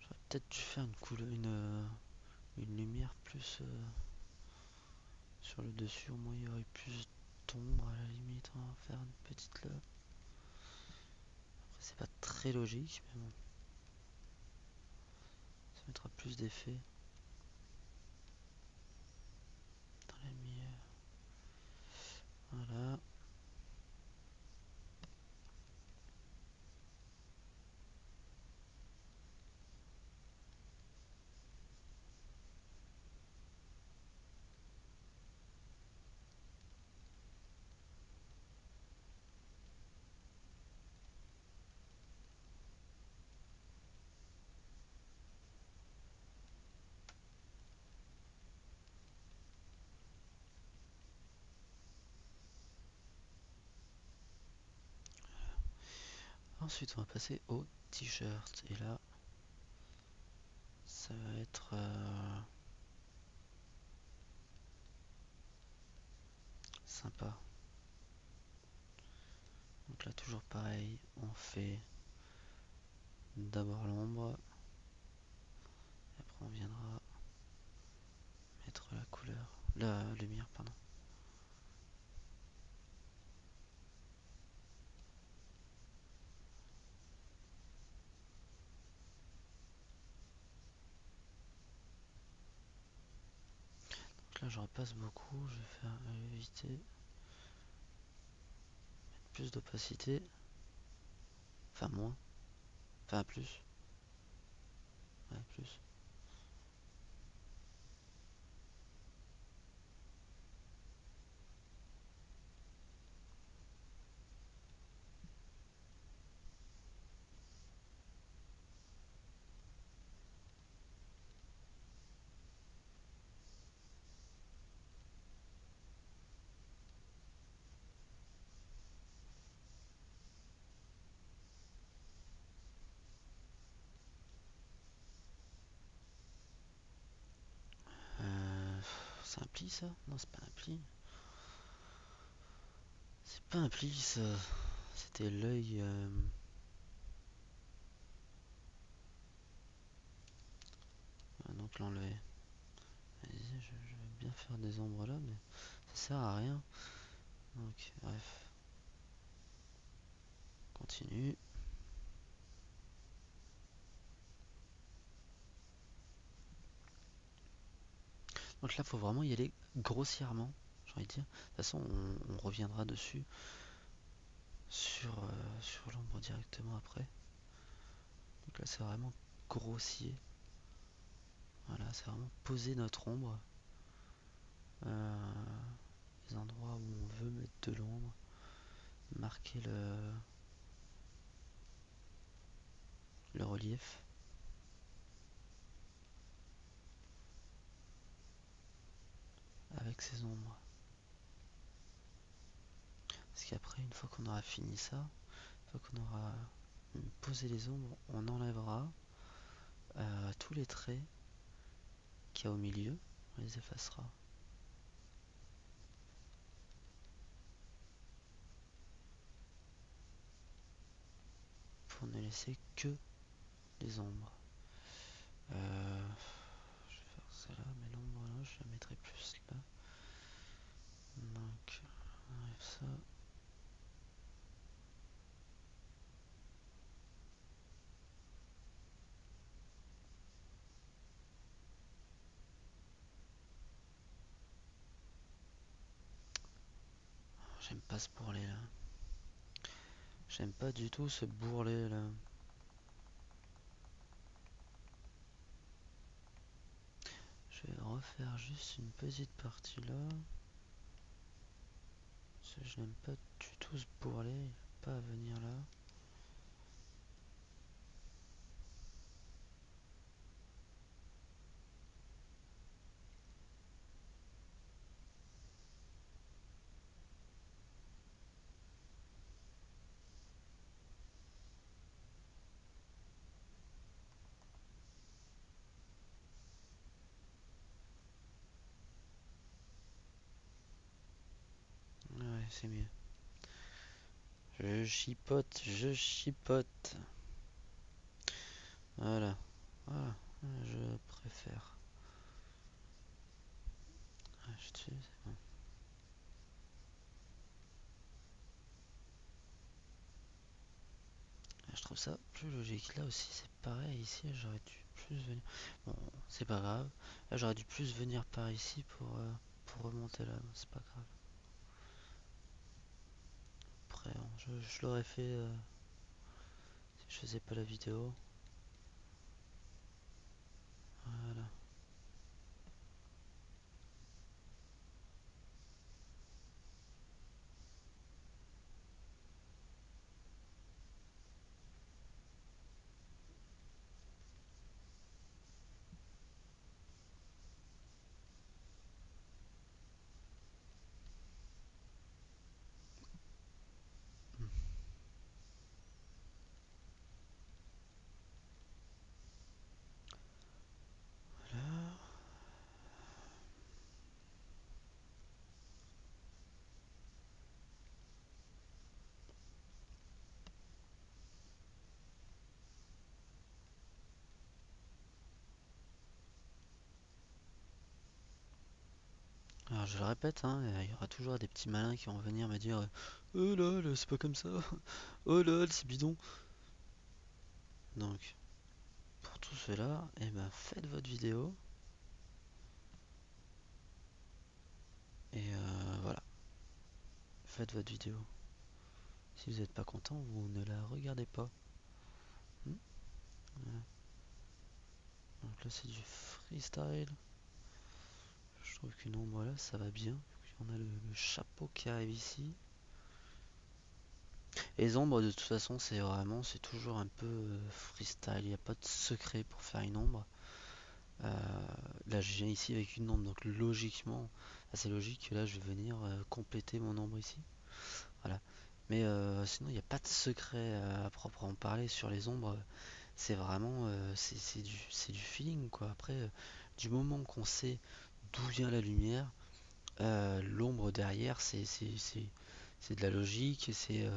J'aurais peut-être dû faire une lumière plus sur le dessus. Au moins, il y aurait plus d'ombre à la limite. On va faire une petite là. C'est pas très logique, mais bon. Ça mettra plus d'effet dans la lumière. Voilà. Ensuite, on va passer au t-shirt. Et là, ça va être sympa. Donc là, toujours pareil. On fait d'abord l'ombre. Et après, on viendra mettre la couleur. La lumière, pardon. Donc là, je repasse beaucoup. Je vais faire éviter. Mettre plus d'opacité. Enfin, moins. Enfin, plus. Ouais, plus. c'est un pli ça? Non, c'est pas un pli. C'est pas un pli ça. C'était l'œil. Donc l'enlever. Vas-y, je vais bien faire des ombres là, mais ça sert à rien. Donc, bref. Continue. Donc là, faut vraiment y aller grossièrement, j'ai envie de dire. De toute façon, on reviendra dessus sur l'ombre directement après. Donc là, c'est vraiment grossier. Voilà, c'est vraiment poser notre ombre. Les endroits où on veut mettre de l'ombre. Marquer le relief. Avec ces ombres. Parce qu'après, une fois qu'on aura fini ça, une fois qu'on aura posé les ombres, on enlèvera tous les traits qu'il y a au milieu, on les effacera. Pour ne laisser que les ombres. Je vais faire ça là, mais l'ombre là, je la mettrai plus là. Donc, on enlève ça. J'aime pas ce bourrelet là. J'aime pas du tout ce bourrelet là. Je vais refaire juste une petite partie là. Parce que je n'aime pas du tout ce bourrelet. Il faut pas à venir là. Ouais, c'est mieux. Je chipote, je chipote. Voilà. Voilà. Je préfère. Acheter, c'est bon. Je trouve ça plus logique. Là aussi, c'est pareil. Ici, j'aurais dû plus venir. Bon, c'est pas grave. Là, j'aurais dû plus venir par ici pour remonter là. C'est pas grave. Après, hein, je l'aurais fait si je faisais pas la vidéo. Voilà. Voilà. Alors, je le répète, hein, il y aura toujours des petits malins qui vont venir me dire oh là, c'est pas comme ça. Oh là, c'est bidon. Donc, pour tout cela, eh ben, faites votre vidéo. Et voilà. Faites votre vidéo. Si vous n'êtes pas content, vous ne la regardez pas. Voilà. Donc là, c'est du freestyle. Je trouve qu'une ombre là, ça va bien. On a le chapeau qui arrive ici. Et les ombres, de toute façon, c'est toujours un peu freestyle. Il n'y a pas de secret pour faire une ombre. Là, je viens ici avec une ombre, donc logiquement, c'est logique que là, je vais venir compléter mon ombre ici. Voilà. Mais sinon, il n'y a pas de secret à proprement parler sur les ombres. C'est vraiment, c'est du feeling quoi. Après, du moment qu'on sait d'où vient la lumière. L'ombre derrière, c'est de la logique et c'est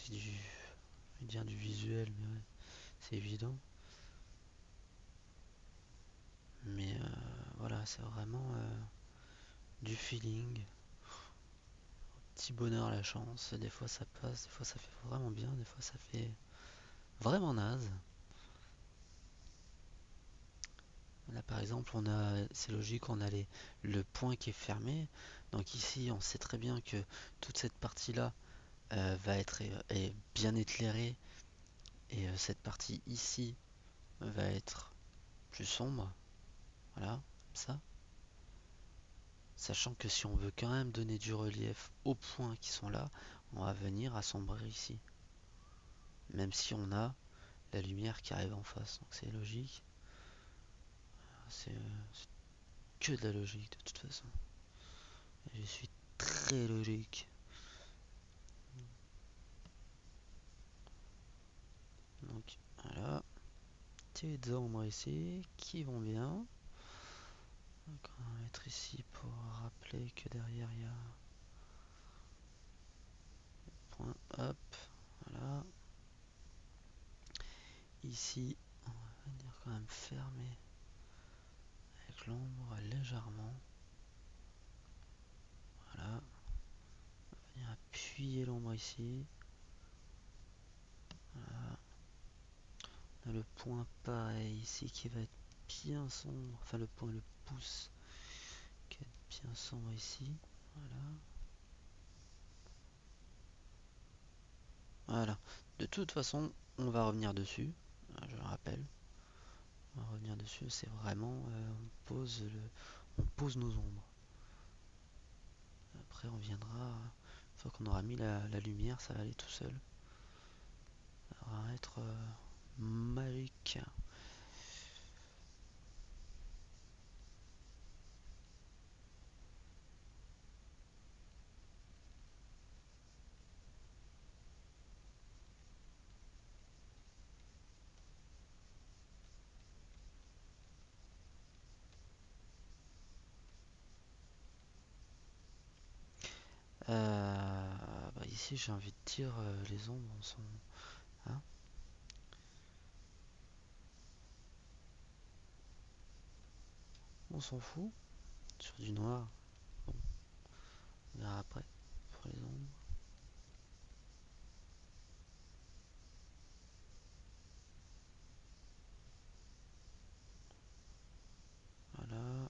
du, je vais dire du visuel, mais ouais, c'est évident. Mais voilà, c'est vraiment du feeling, petit bonheur, la chance. Des fois ça passe, des fois ça fait vraiment bien, des fois ça fait vraiment naze. Là par exemple, c'est logique, on a le point qui est fermé. Donc ici, on sait très bien que toute cette partie-là va être est bien éclairée et cette partie ici va être plus sombre. Voilà, comme ça. Sachant que si on veut quand même donner du relief aux points qui sont là, on va venir assombrir ici. Même si on a la lumière qui arrive en face. Donc c'est logique. C'est que de la logique de toute façon. Et je suis très logique. Donc voilà. Petites ombres ici qui vont bien. Donc on va mettre ici pour rappeler que derrière il y a point. Hop. Voilà. Ici, on va venir quand même fermer avec l'ombre légèrement. Voilà. On va venir appuyer l'ombre ici. Voilà. On a le point pareil ici qui va être bien sombre. Enfin le point, le pouce qui va être bien sombre ici. Voilà. Voilà. De toute façon, on va revenir dessus. Je le rappelle. On va revenir dessus. C'est vraiment, on pose nos ombres. Après, on viendra. Une fois qu'on aura mis la lumière, ça va aller tout seul. Ça va être magique. Bah ici, j'ai envie de dire, les ombres sont. Hein, on s'en fout. Sur du noir. Bon, on verra après. Pour les ombres. Voilà.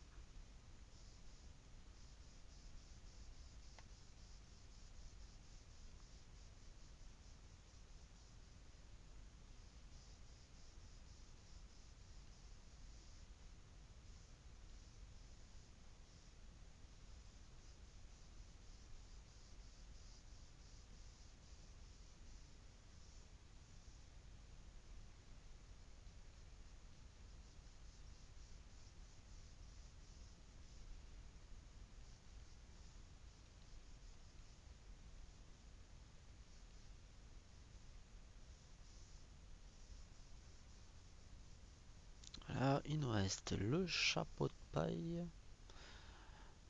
Voilà, il nous reste le chapeau de paille.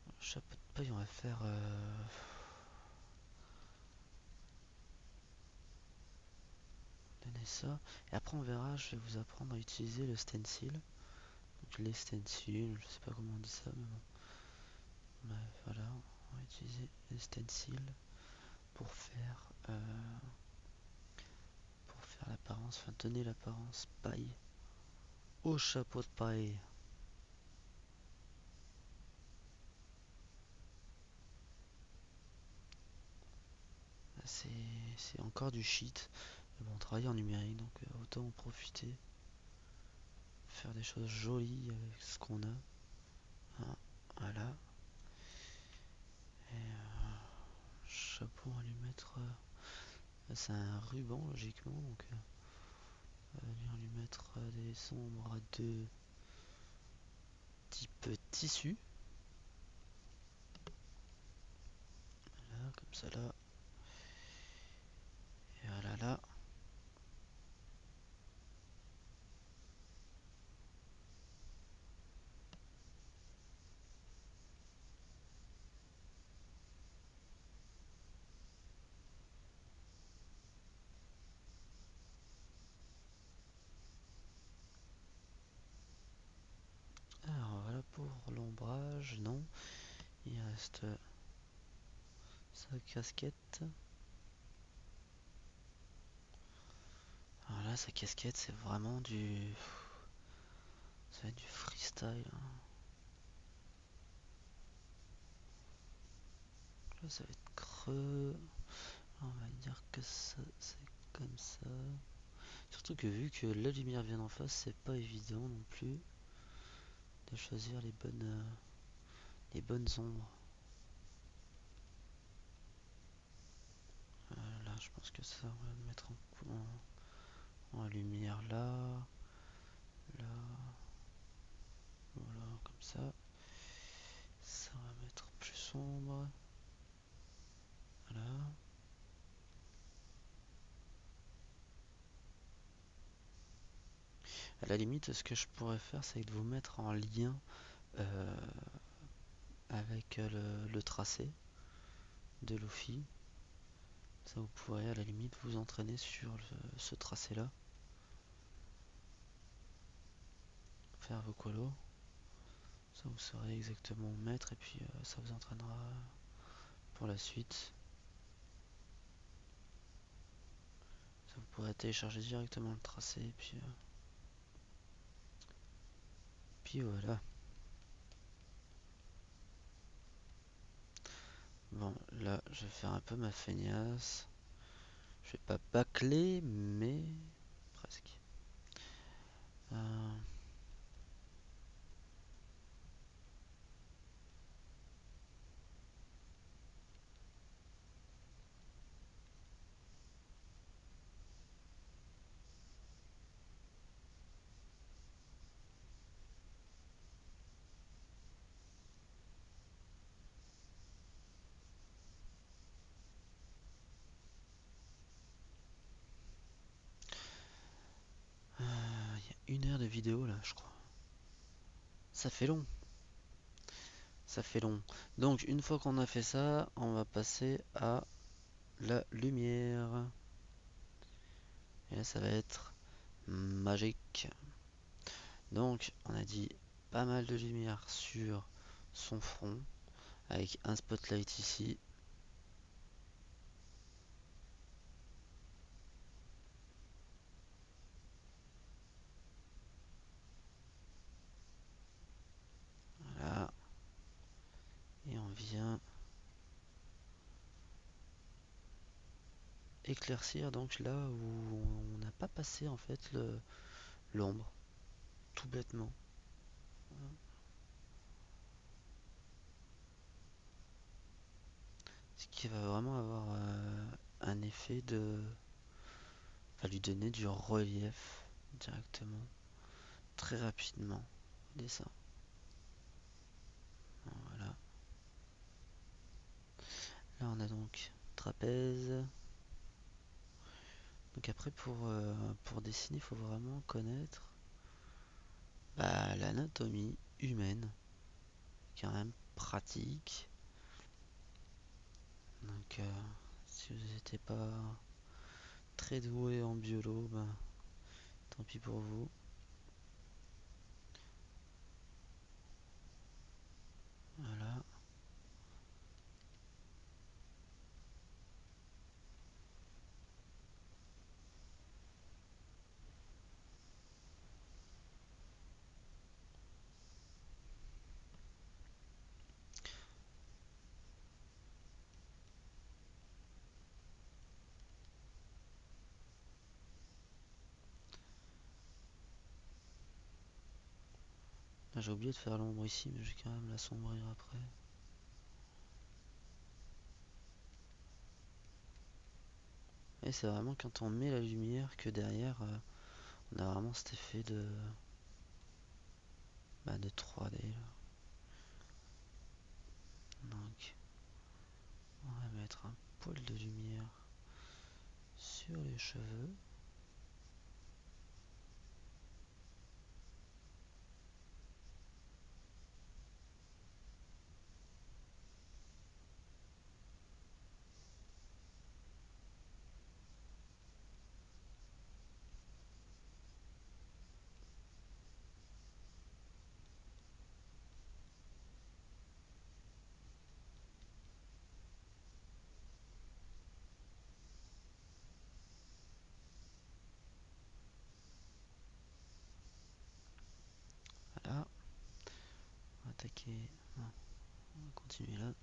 Le chapeau de paille, on va faire. Donner ça. Et après, on verra, je vais vous apprendre à utiliser le stencil. Donc, les stencils, je sais pas comment on dit ça, mais bon. Bref, voilà, on va utiliser les stencils pour faire. Pour faire l'apparence, enfin donner l'apparence paille au chapeau de paille. C'est encore du shit. Mais bon, on travaille en numérique, donc autant en profiter. Faire des choses jolies avec ce qu'on a. Ah, voilà. Et chapeau, on va lui mettre. C'est un ruban logiquement, donc on va venir lui mettre des ombres de type tissu. Voilà, comme ça là. Et voilà là. maquillage, non. Il reste sa casquette. Alors là, sa casquette, c'est vraiment du... Ça va être du freestyle, hein. Là, ça va être creux. On va dire que ça, c'est comme ça. Surtout que vu que la lumière vient d'en face, c'est pas évident non plus de choisir les bonnes ombres. Là, je pense que ça, on va le mettre en lumière là, là, voilà, comme ça. Ça, on va mettre plus sombre. Voilà. À la limite, ce que je pourrais faire, c'est de vous mettre en lien euh, avec le tracé de Luffy. Ça, vous pourrez à la limite vous entraîner sur ce tracé-là. Faire vos colos. Ça, vous saurez exactement où mettre et puis ça vous entraînera pour la suite. Ça, vous pourrez télécharger directement le tracé et puis voilà. Bon, là, je vais faire un peu ma feignasse. Je vais pas bâcler, mais presque. Euh, Il y a 1 heure de vidéo là, je crois. Ça fait long. Ça fait long. Donc, une fois qu'on a fait ça, on va passer à la lumière. Et là, ça va être magique. Donc, on a dit pas mal de lumière sur son front, avec un spotlight ici. Voilà. Et on vient éclaircir donc là où on n'a pas passé en fait l'ombre, tout bêtement. Ce qui va vraiment avoir un effet de... va lui donner du relief directement, très rapidement au dessin. Voilà. Là on a donc trapèze. Donc après pour dessiner il faut vraiment connaître l'anatomie humaine, qui est quand même pratique. Donc si vous n'étiez pas très doué en biolo, tant pis pour vous. Voilà. Là, j'ai oublié de faire l'ombre ici, mais je vais quand même l'assombrir après. Et c'est vraiment quand on met la lumière que derrière, on a vraiment cet effet de 3D là. Donc, on va mettre un poil de lumière sur les cheveux. attaquer. Non, on va continuer là.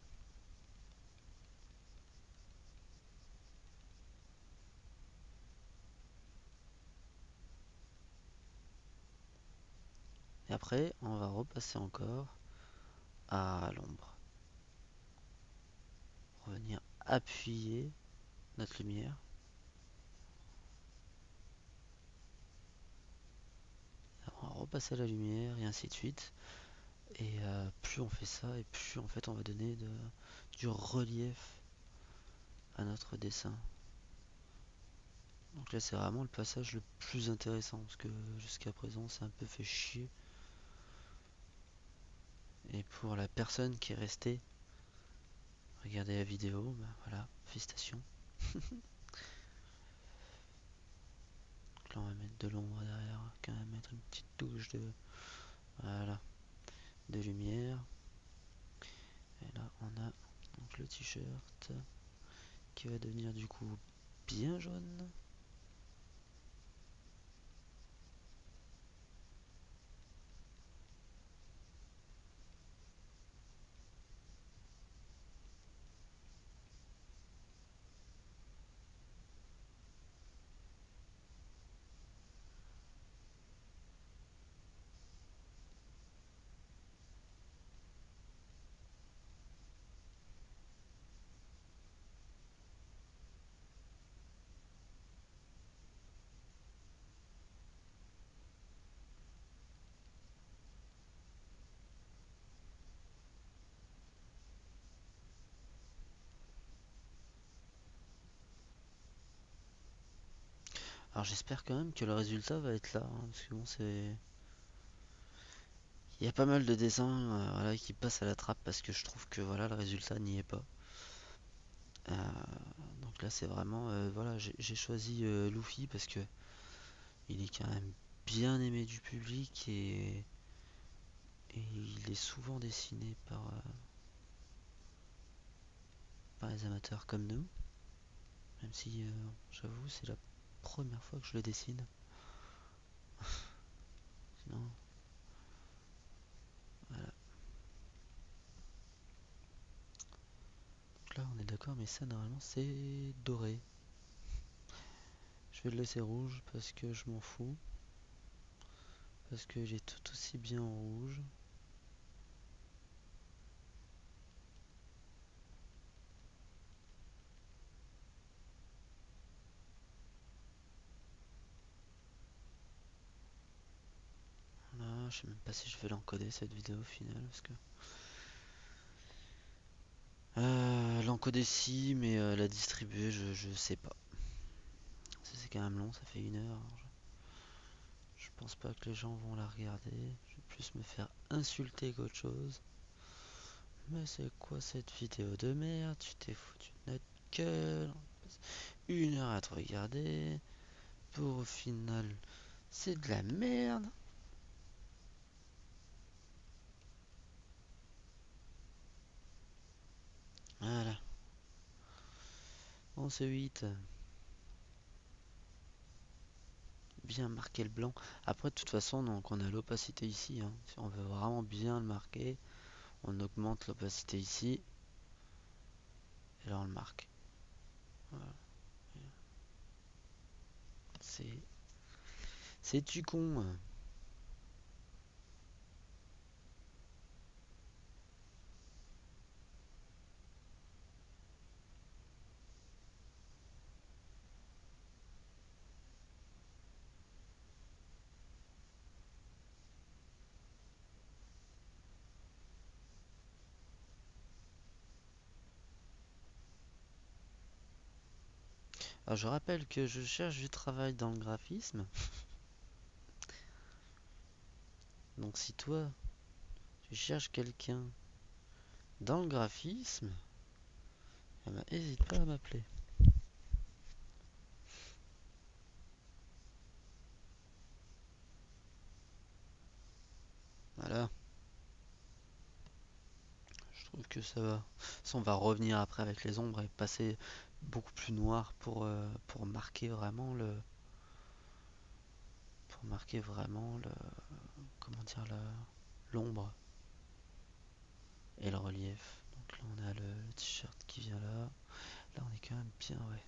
Et après, on va repasser encore à l'ombre. Revenir appuyer notre lumière. On va repasser à la lumière et ainsi de suite. Et plus on fait ça, et plus en fait on va donner du relief à notre dessin. Donc là c'est vraiment le passage le plus intéressant parce que jusqu'à présent c'est un peu fait chier. Et pour la personne qui est restée regarder la vidéo, bah voilà, félicitations. Donc là on va mettre de l'ombre derrière, quand même mettre une petite touche de voilà de lumière. Et là on a donc le t-shirt qui va devenir du coup bien jaune. Alors j'espère quand même que le résultat va être là, hein, parce que bon c'est... Il y a pas mal de dessins voilà, qui passent à la trappe parce que je trouve que voilà le résultat n'y est pas. Euh, donc là c'est vraiment... voilà, j'ai choisi Luffy parce que il est quand même bien aimé du public et il est souvent dessiné par les amateurs comme nous. Même si j'avoue c'est la première fois que je le dessine. Sinon, voilà. Donc là on est d'accord mais ça normalement c'est doré. Je vais le laisser rouge parce que je m'en fous. Parce qu'il est tout aussi bien en rouge. Là, je sais même pas si je vais l'encoder cette vidéo au final. Parce que. L'encoder si, mais la distribuer, je sais pas. C'est quand même long, ça fait 1 heure. Je pense pas que les gens vont la regarder. Je vais plus me faire insulter qu'autre chose. Mais c'est quoi cette vidéo de merde? Tu t'es foutu de notre gueule. 1 heure à te regarder. Pour au final, c'est de la merde. Voilà. Bon, c'est 8. Bien marquer le blanc. Après, de toute façon, donc on a l'opacité ici, hein. Si on veut vraiment bien le marquer, on augmente l'opacité ici. Et là, on le marque. Voilà. C'est... C'est du con. Alors, je rappelle que je cherche du travail dans le graphisme. Donc, si toi, tu cherches quelqu'un dans le graphisme, eh ben, hésite pas à m'appeler. Voilà. Je trouve que ça va. Ça, on va revenir après avec les ombres et passer beaucoup plus noir pour marquer vraiment le, comment dire, l'ombre. et le relief. Donc là on a le t-shirt qui vient là. Là on est quand même bien, ouais.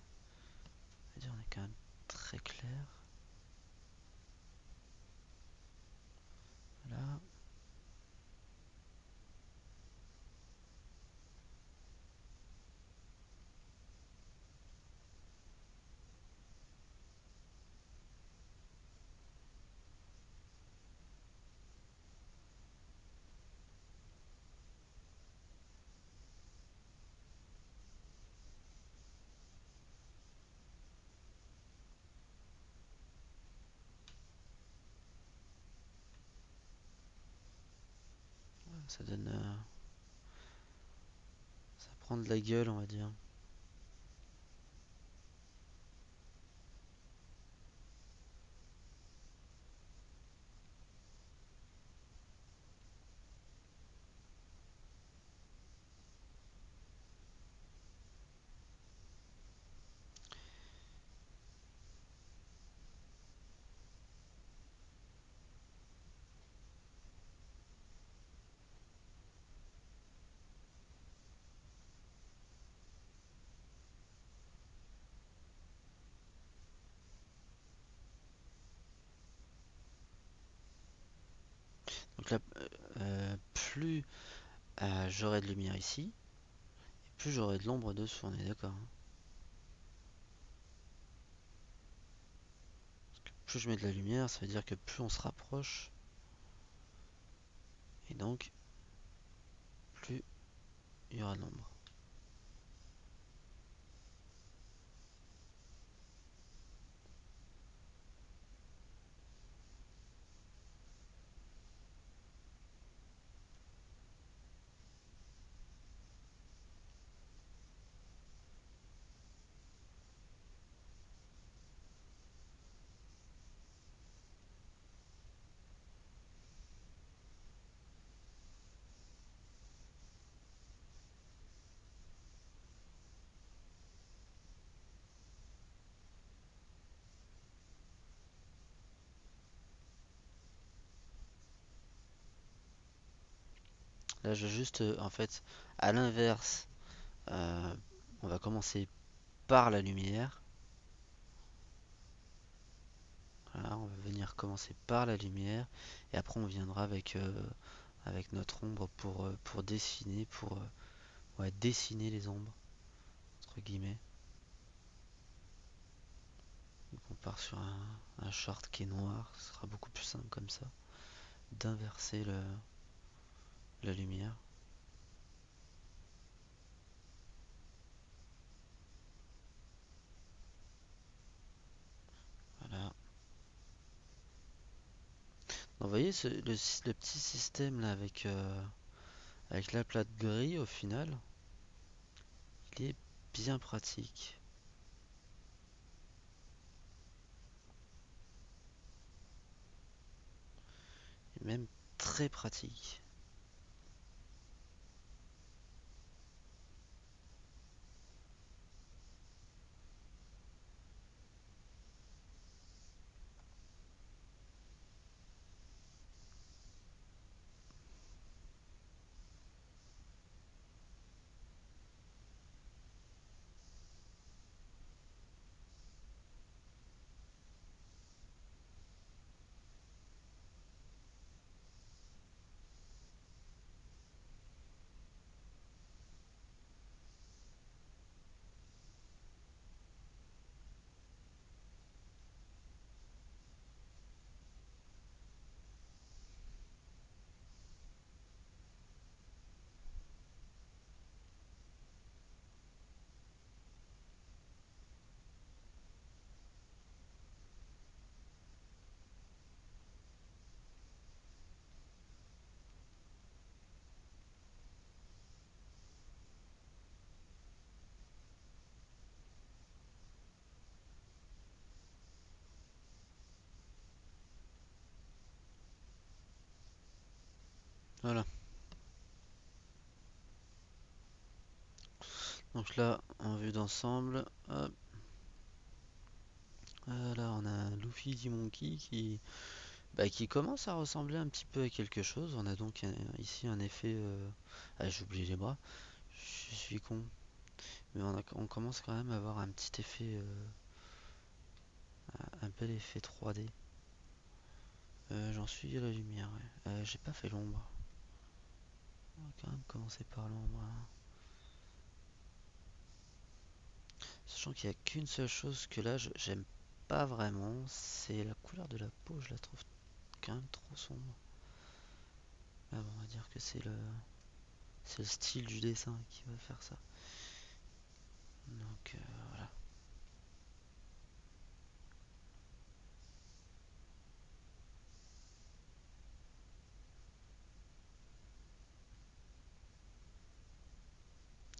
On va dire on est quand même très clair. Voilà. Ça donne, ça prend de la gueule, on va dire. Donc là, plus j'aurai de lumière ici, et plus j'aurai de l'ombre dessous, on est d'accord, hein. Plus je mets de la lumière, ça veut dire que plus on se rapproche, et donc plus il y aura de l'ombre. Là, je veux juste, en fait, à l'inverse, euh, on va commencer par la lumière. Voilà, on va venir commencer par la lumière, et après on viendra avec notre ombre pour dessiner, ouais, dessiner les ombres, entre guillemets. Donc on part sur un short qui est noir, ce sera beaucoup plus simple comme ça, d'inverser la lumière. Voilà. Donc, vous voyez le petit système là avec la plate gris au final, il est bien pratique. Et même très pratique. Voilà. Donc là, en vue d'ensemble, hop, là on a Luffy D Monkey Bah, qui commence à ressembler un petit peu à quelque chose. On a donc ici un effet... Ah, j'ai oublié les bras. Je suis con. Mais on commence quand même à avoir un petit effet... un bel effet 3D. J'en suis à la lumière, ouais. J'ai pas fait l'ombre. On va quand même commencer par l'ombre, hein. Sachant qu'il n'y a qu'une seule chose que là, j'aime pas vraiment, c'est la couleur de la peau. Je la trouve quand même trop sombre. Ah bon, on va dire que c'est le style du dessin qui va faire ça. Donc voilà.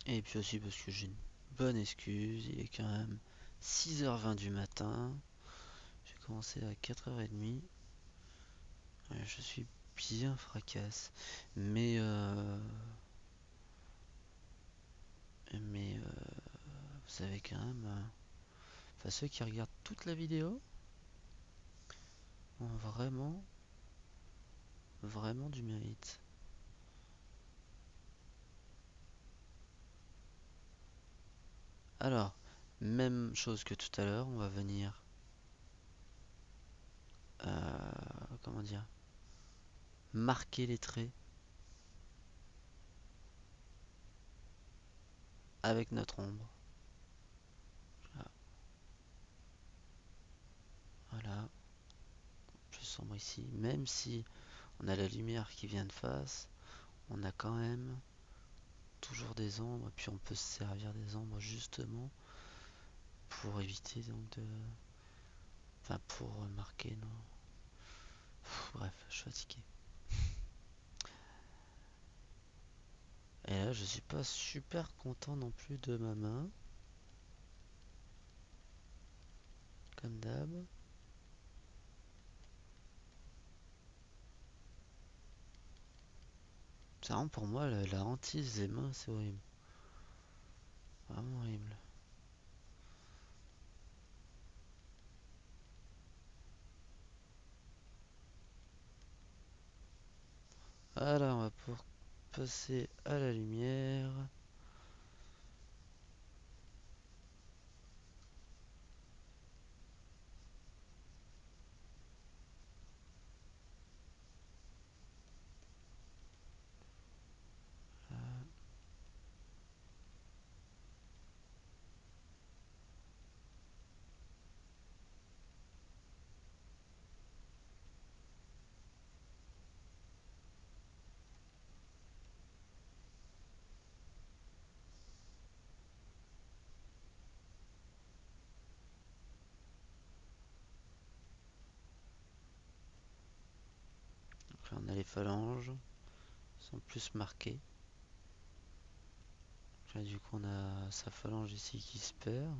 Et puis aussi parce que j'ai une bonne excuse, il est quand même 6h20 du matin. J'ai commencé à 4h30. Ouais, je suis bien fracasse. Mais vous savez quand même, enfin ceux qui regardent toute la vidéo ont vraiment, vraiment du mérite. Alors, même chose que tout à l'heure, on va venir, comment dire, marquer les traits avec notre ombre. Ah, voilà, plus sombre ici. Même si on a la lumière qui vient de face, on a quand même toujours des ombres. Et puis on peut se servir des ombres justement pour éviter donc de... Enfin, pour marquer nos... Bref, je suis fatigué. Et là, je suis pas super content non plus de ma main. Comme d'hab. C'est vraiment pour moi la hantise des mains, c'est horrible. Vraiment horrible. Voilà, on va pouvoir passer à la lumière. Donc là, on a les phalanges. Elles sont plus marquées. Donc là, du coup, on a sa phalange ici qui se perd.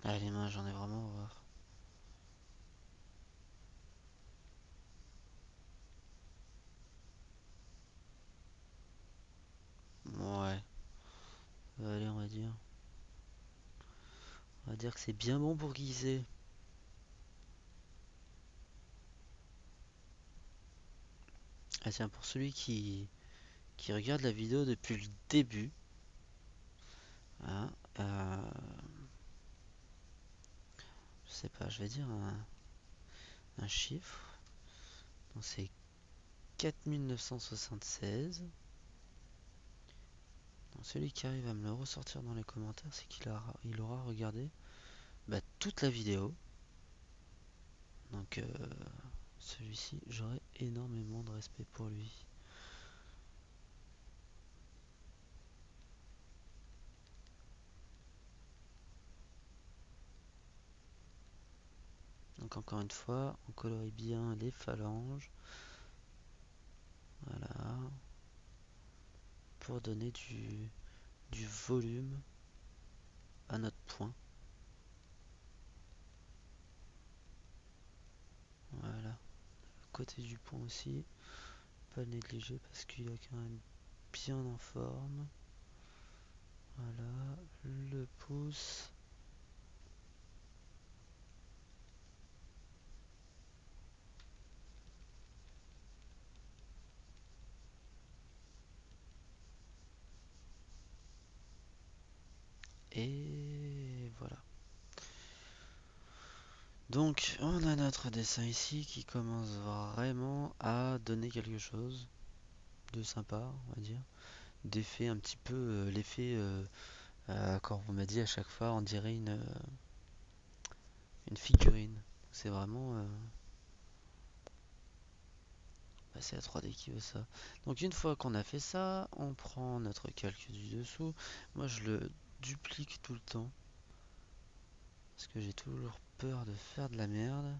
Ah, les mains, j'en ai vraiment horreur. Ouais. Allez, on va dire. On va dire que c'est bien bon pour guiser. Ah tiens, pour celui qui regarde la vidéo depuis le début, hein, je sais pas, je vais dire un chiffre. Donc c'est 4976. Donc celui qui arrive à me le ressortir dans les commentaires, c'est il aura regardé bah, toute la vidéo. Donc celui-ci, j'aurais énormément de respect pour lui. Donc encore une fois, on colorie bien les phalanges. Voilà. Pour donner du volume à notre point. Voilà. Côté du point aussi, pas le négliger parce qu'il est quand même bien en forme. tous. Et voilà. Donc on a notre dessin ici qui commence vraiment à donner quelque chose de sympa, on va dire. D'effet un petit peu, l'effet, quand on m'a dit à chaque fois, on dirait une figurine. C'est vraiment... bah, c'est la 3D qui veut ça. Donc une fois qu'on a fait ça, on prend notre calque du dessous. Moi je le duplique tout le temps. Parce que j'ai toujours peur de faire de la merde.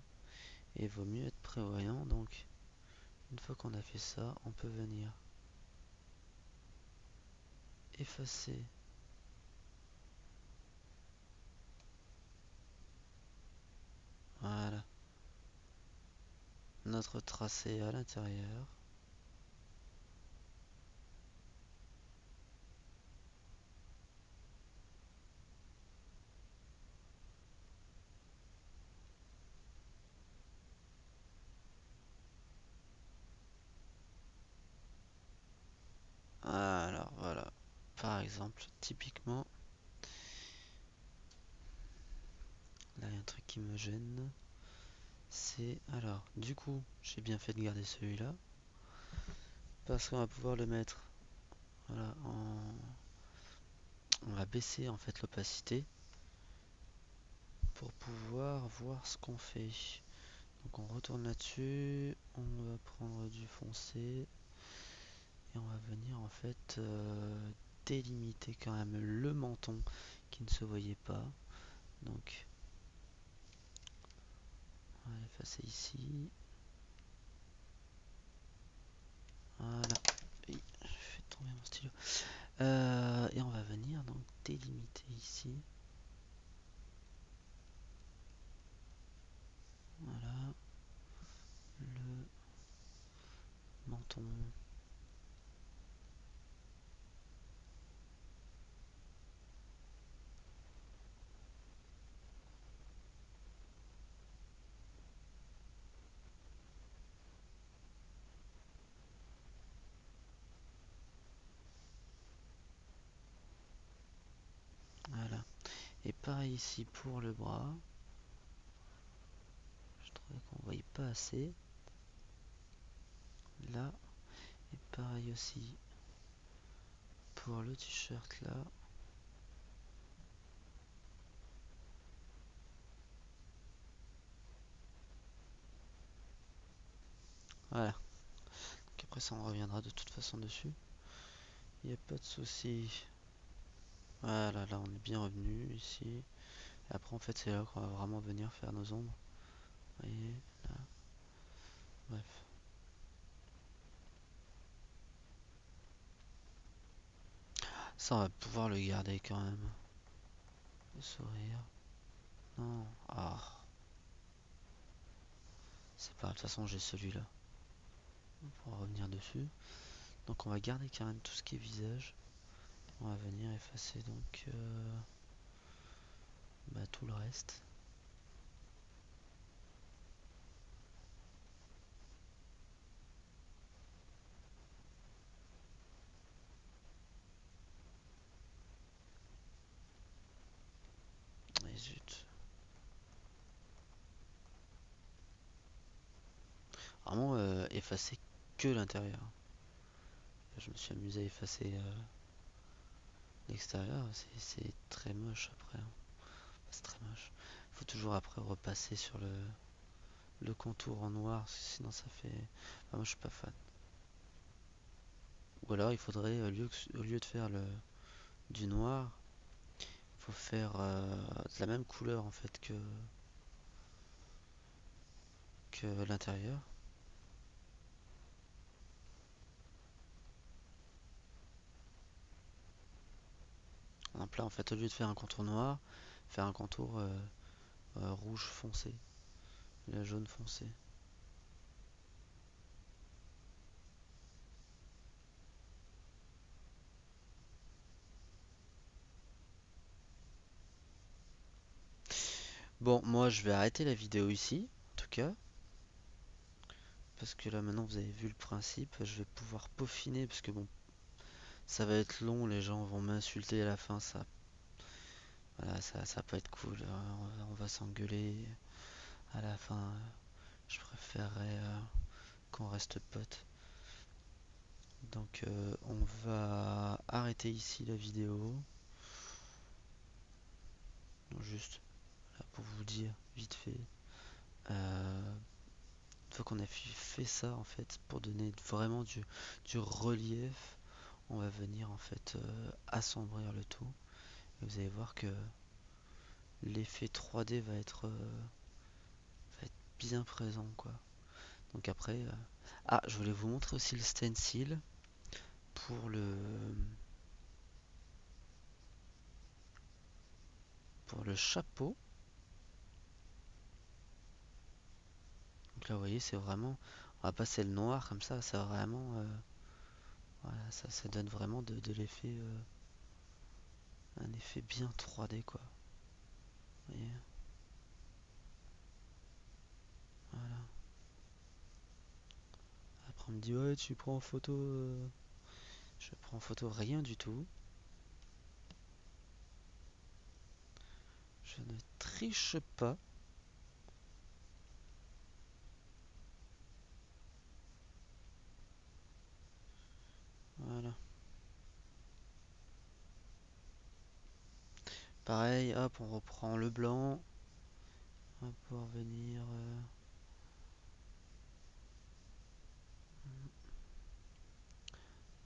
Et il vaut mieux être prévoyant. Donc une fois qu'on a fait ça, on peut venir effacer voilà, notre tracé à l'intérieur. Alors voilà, par exemple, typiquement, là il y a un truc qui me gêne. C'est alors, du coup, j'ai bien fait de garder celui-là parce qu'on va pouvoir le mettre. Voilà, on va baisser en fait l'opacité pour pouvoir voir ce qu'on fait. Donc on retourne là-dessus, on va prendre du foncé et on va venir en fait délimiter quand même le menton qui ne se voyait pas. Donc on va l'effacer ici. Voilà. J'ai fait tomber mon stylo. Et on va venir donc délimiter ici. Voilà. Le menton. Voilà. Et pareil ici pour le bras. Je trouvais qu'on voyait pas assez. Là. Et pareil aussi pour le t-shirt là. Voilà. Donc après ça on reviendra de toute façon dessus. Il n'y a pas de souci. Voilà, là on est bien revenu ici. Et après en fait c'est là qu'on va vraiment venir faire nos ombres. Vous voyez, là. Bref. Ça on va pouvoir le garder quand même. Le sourire. Non. Ah. C'est pas grave, de toute façon j'ai celui-là. On pourra revenir dessus. Donc on va garder quand même tout ce qui est visage. On va venir effacer donc bah, tout le reste. Et zut. Vraiment effacer que l'intérieur. Je me suis amusé à effacer l'extérieur. C'est très moche après. Hein. C'est très moche. Faut toujours après repasser sur le contour en noir. Sinon ça fait... Enfin, moi je suis pas fan. Ou alors il faudrait, au lieu de faire du noir, il faut faire de la même couleur en fait que l'intérieur. Donc là en fait au lieu de faire un contour noir, faire un contour rouge foncé, la jaune foncé. Bon, moi je vais arrêter la vidéo ici, en tout cas, parce que là maintenant vous avez vu le principe, je vais pouvoir peaufiner, parce que bon, ça va être long, les gens vont m'insulter à la fin, ça, voilà, ça va pas être cool, on va s'engueuler à la fin, je préférerais qu'on reste potes. Donc on va arrêter ici la vidéo, juste là, pour vous dire vite fait. Une fois qu'on a fait ça en fait, pour donner vraiment du relief, on va venir en fait assombrir le tout. Et vous allez voir que l'effet 3D va être bien présent quoi. Donc après, ah, je voulais vous montrer aussi le stencil pour le chapeau. Donc là, vous voyez, c'est vraiment, on va passer le noir comme ça vraiment, voilà, ça donne vraiment de l'effet, un effet bien 3D quoi. Vous voyez, voilà. Après on me dit ouais tu prends en photo, je prends en photo rien du tout. Je ne triche pas. Voilà. Pareil, hop, on reprend le blanc. On va pouvoir venir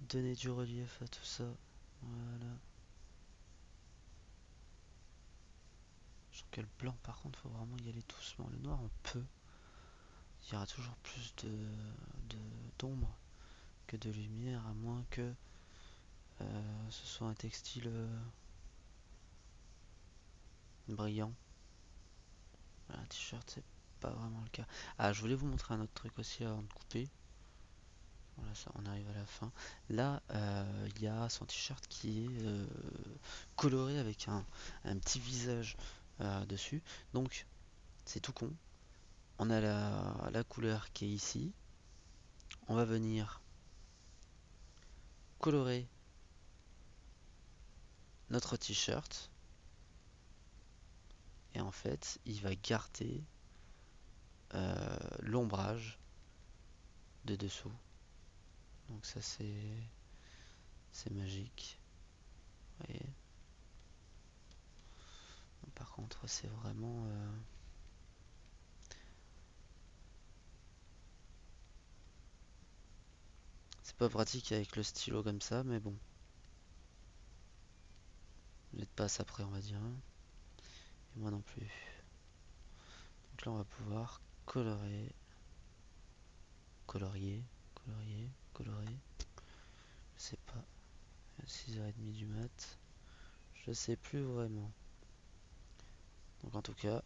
donner du relief à tout ça. Voilà. Je trouve que le blanc, par contre, faut vraiment y aller doucement. Le noir, on peut. Il y aura toujours plus d'ombre que de lumière, à moins que ce soit un textile brillant. Voilà, un t-shirt, c'est pas vraiment le cas. Ah, je voulais vous montrer un autre truc aussi avant de couper. Voilà, ça, on arrive à la fin. Là, il y a son t-shirt qui est coloré avec un petit visage dessus. Donc, c'est tout con. On a la couleur qui est ici. On va venir colorer notre t-shirt. Et en fait, il va garder l'ombrage de dessous. Donc ça, c'est magique. Vous voyez. Par contre, c'est vraiment... c'est pas pratique avec le stylo comme ça, mais bon. Vous n'êtes pas ça près, on va dire. Et moi non plus. Donc là, on va pouvoir colorier, colorer. Je sais pas. 6h30 du mat. Je sais plus vraiment. Donc en tout cas,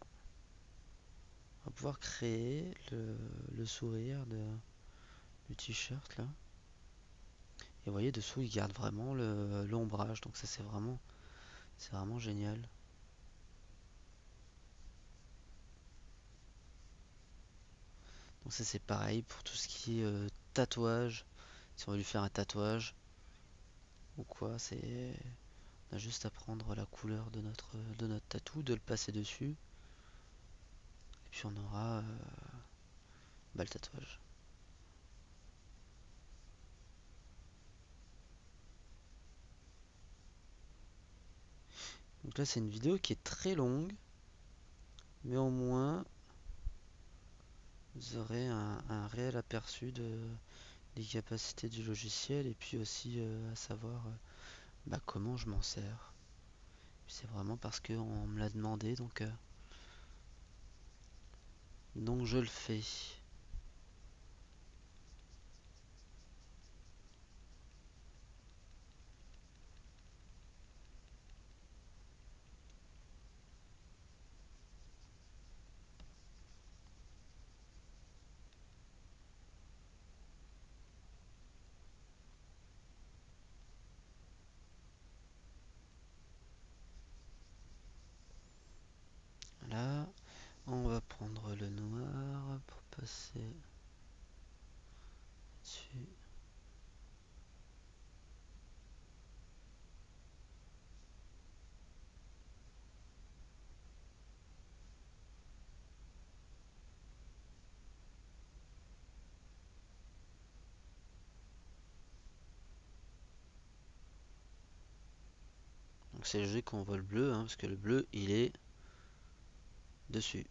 on va pouvoir créer le sourire du t-shirt là. Et vous voyez dessous, il garde vraiment l'ombrage. Donc ça c'est vraiment génial. Donc ça c'est pareil pour tout ce qui est tatouage. Si on veut lui faire un tatouage ou quoi, on a juste à prendre la couleur de notre tatou, de le passer dessus. Et puis on aura le tatouage. Donc là c'est une vidéo qui est très longue. Mais au moins vous aurez un réel aperçu des capacités du logiciel et puis aussi à savoir comment je m'en sers. C'est vraiment parce qu'on me l'a demandé, donc je le fais. Là, Donc c'est logique qu'on voit le bleu, hein, parce que le bleu il est dessus.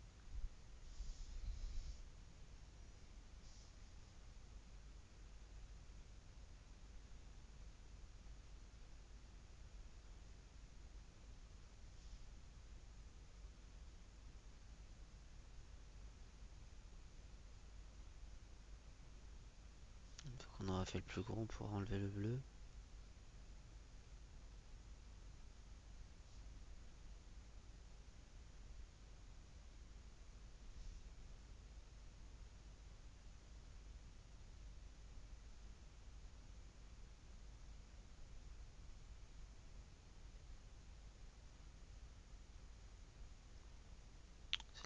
Une fois qu'on aura fait le plus gros, on pourra enlever le bleu.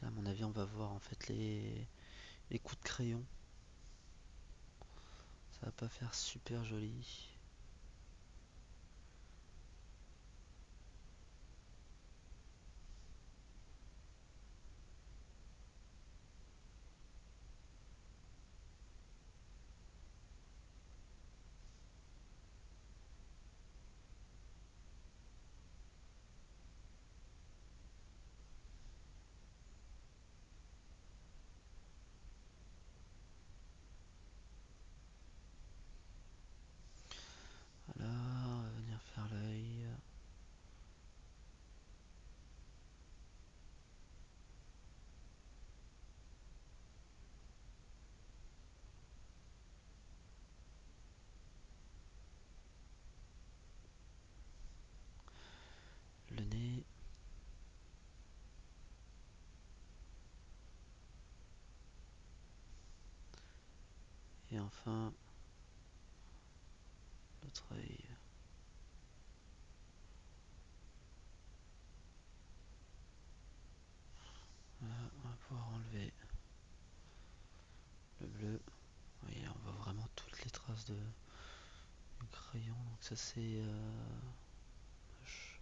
Là, à mon avis, on va voir en fait les coups de crayon. Ça va pas faire super joli. Voilà, on va venir faire l'œil. Le nez. Et enfin, l'autre œil. Voilà, on va pouvoir enlever le bleu. Oui, on voit vraiment toutes les traces du crayon. Donc ça c'est moche.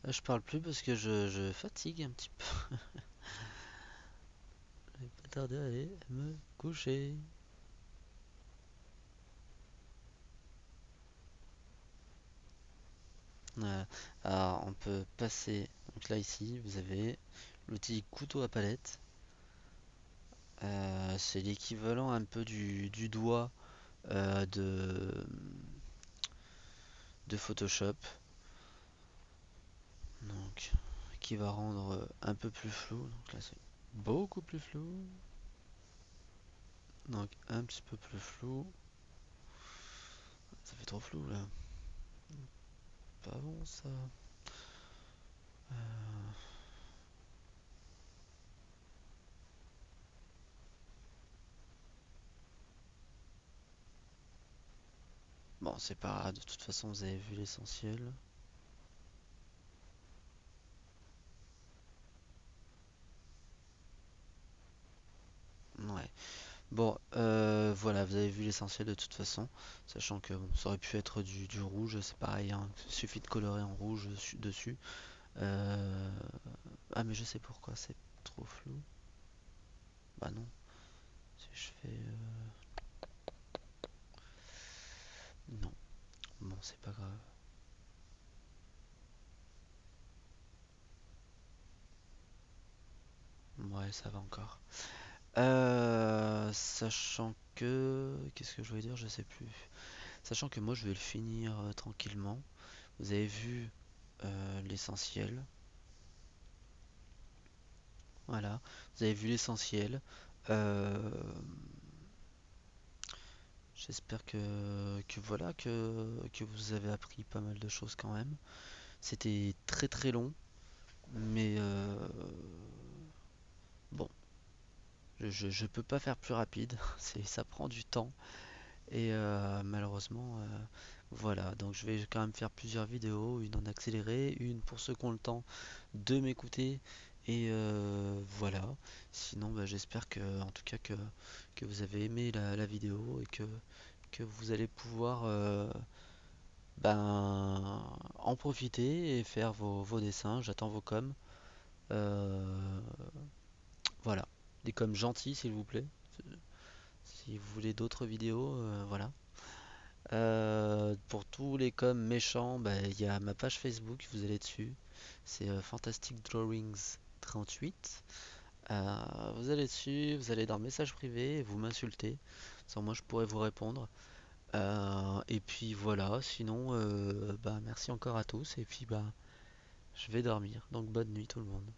Là, je parle plus parce que je fatigue un petit peu. Je vais pas tarder à aller me coucher. Alors, on peut passer. Donc là, ici, vous avez l'outil couteau à palette. C'est l'équivalent un peu du doigt de Photoshop. Donc, qui va rendre un peu plus flou. Donc là, c'est beaucoup plus flou. Donc, un petit peu plus flou. Ça fait trop flou là. Pas bon ça. Euh, Bon, c'est pas grave. De toute façon, vous avez vu l'essentiel. Ouais. Bon, voilà, vous avez vu l'essentiel de toute façon. Sachant que bon, ça aurait pu être du rouge, c'est pareil, hein, il suffit de colorer en rouge dessus. Euh, Ah mais je sais pourquoi c'est trop flou. Bah non, si je fais... Non, bon c'est pas grave. Ouais, ça va encore. Sachant que... Qu'est-ce que je voulais dire? Je sais plus. Sachant que moi je vais le finir tranquillement. Vous avez vu l'essentiel. Voilà. Vous avez vu l'essentiel. Euh, J'espère que voilà que vous avez appris pas mal de choses quand même. C'était très très long, mais bon, je peux pas faire plus rapide. Ça prend du temps et malheureusement voilà. Donc je vais quand même faire plusieurs vidéos, une en accéléré, une pour ceux qui ont le temps de m'écouter et voilà. Sinon, bah, j'espère que en tout cas que vous avez aimé la vidéo et que vous allez pouvoir ben, en profiter et faire vos dessins. J'attends vos coms. Euh, voilà. Des coms gentils, s'il vous plaît. Si vous voulez d'autres vidéos, voilà. Pour tous les coms méchants, ben, il y a ma page Facebook, vous allez dessus. C'est Fantastic Drawings 38. Vous allez dessus, vous allez dans message privé et vous m'insultez. Sans moi, je pourrais vous répondre. Et puis voilà, sinon, bah, merci encore à tous. Et puis, bah, je vais dormir. Donc, bonne nuit tout le monde.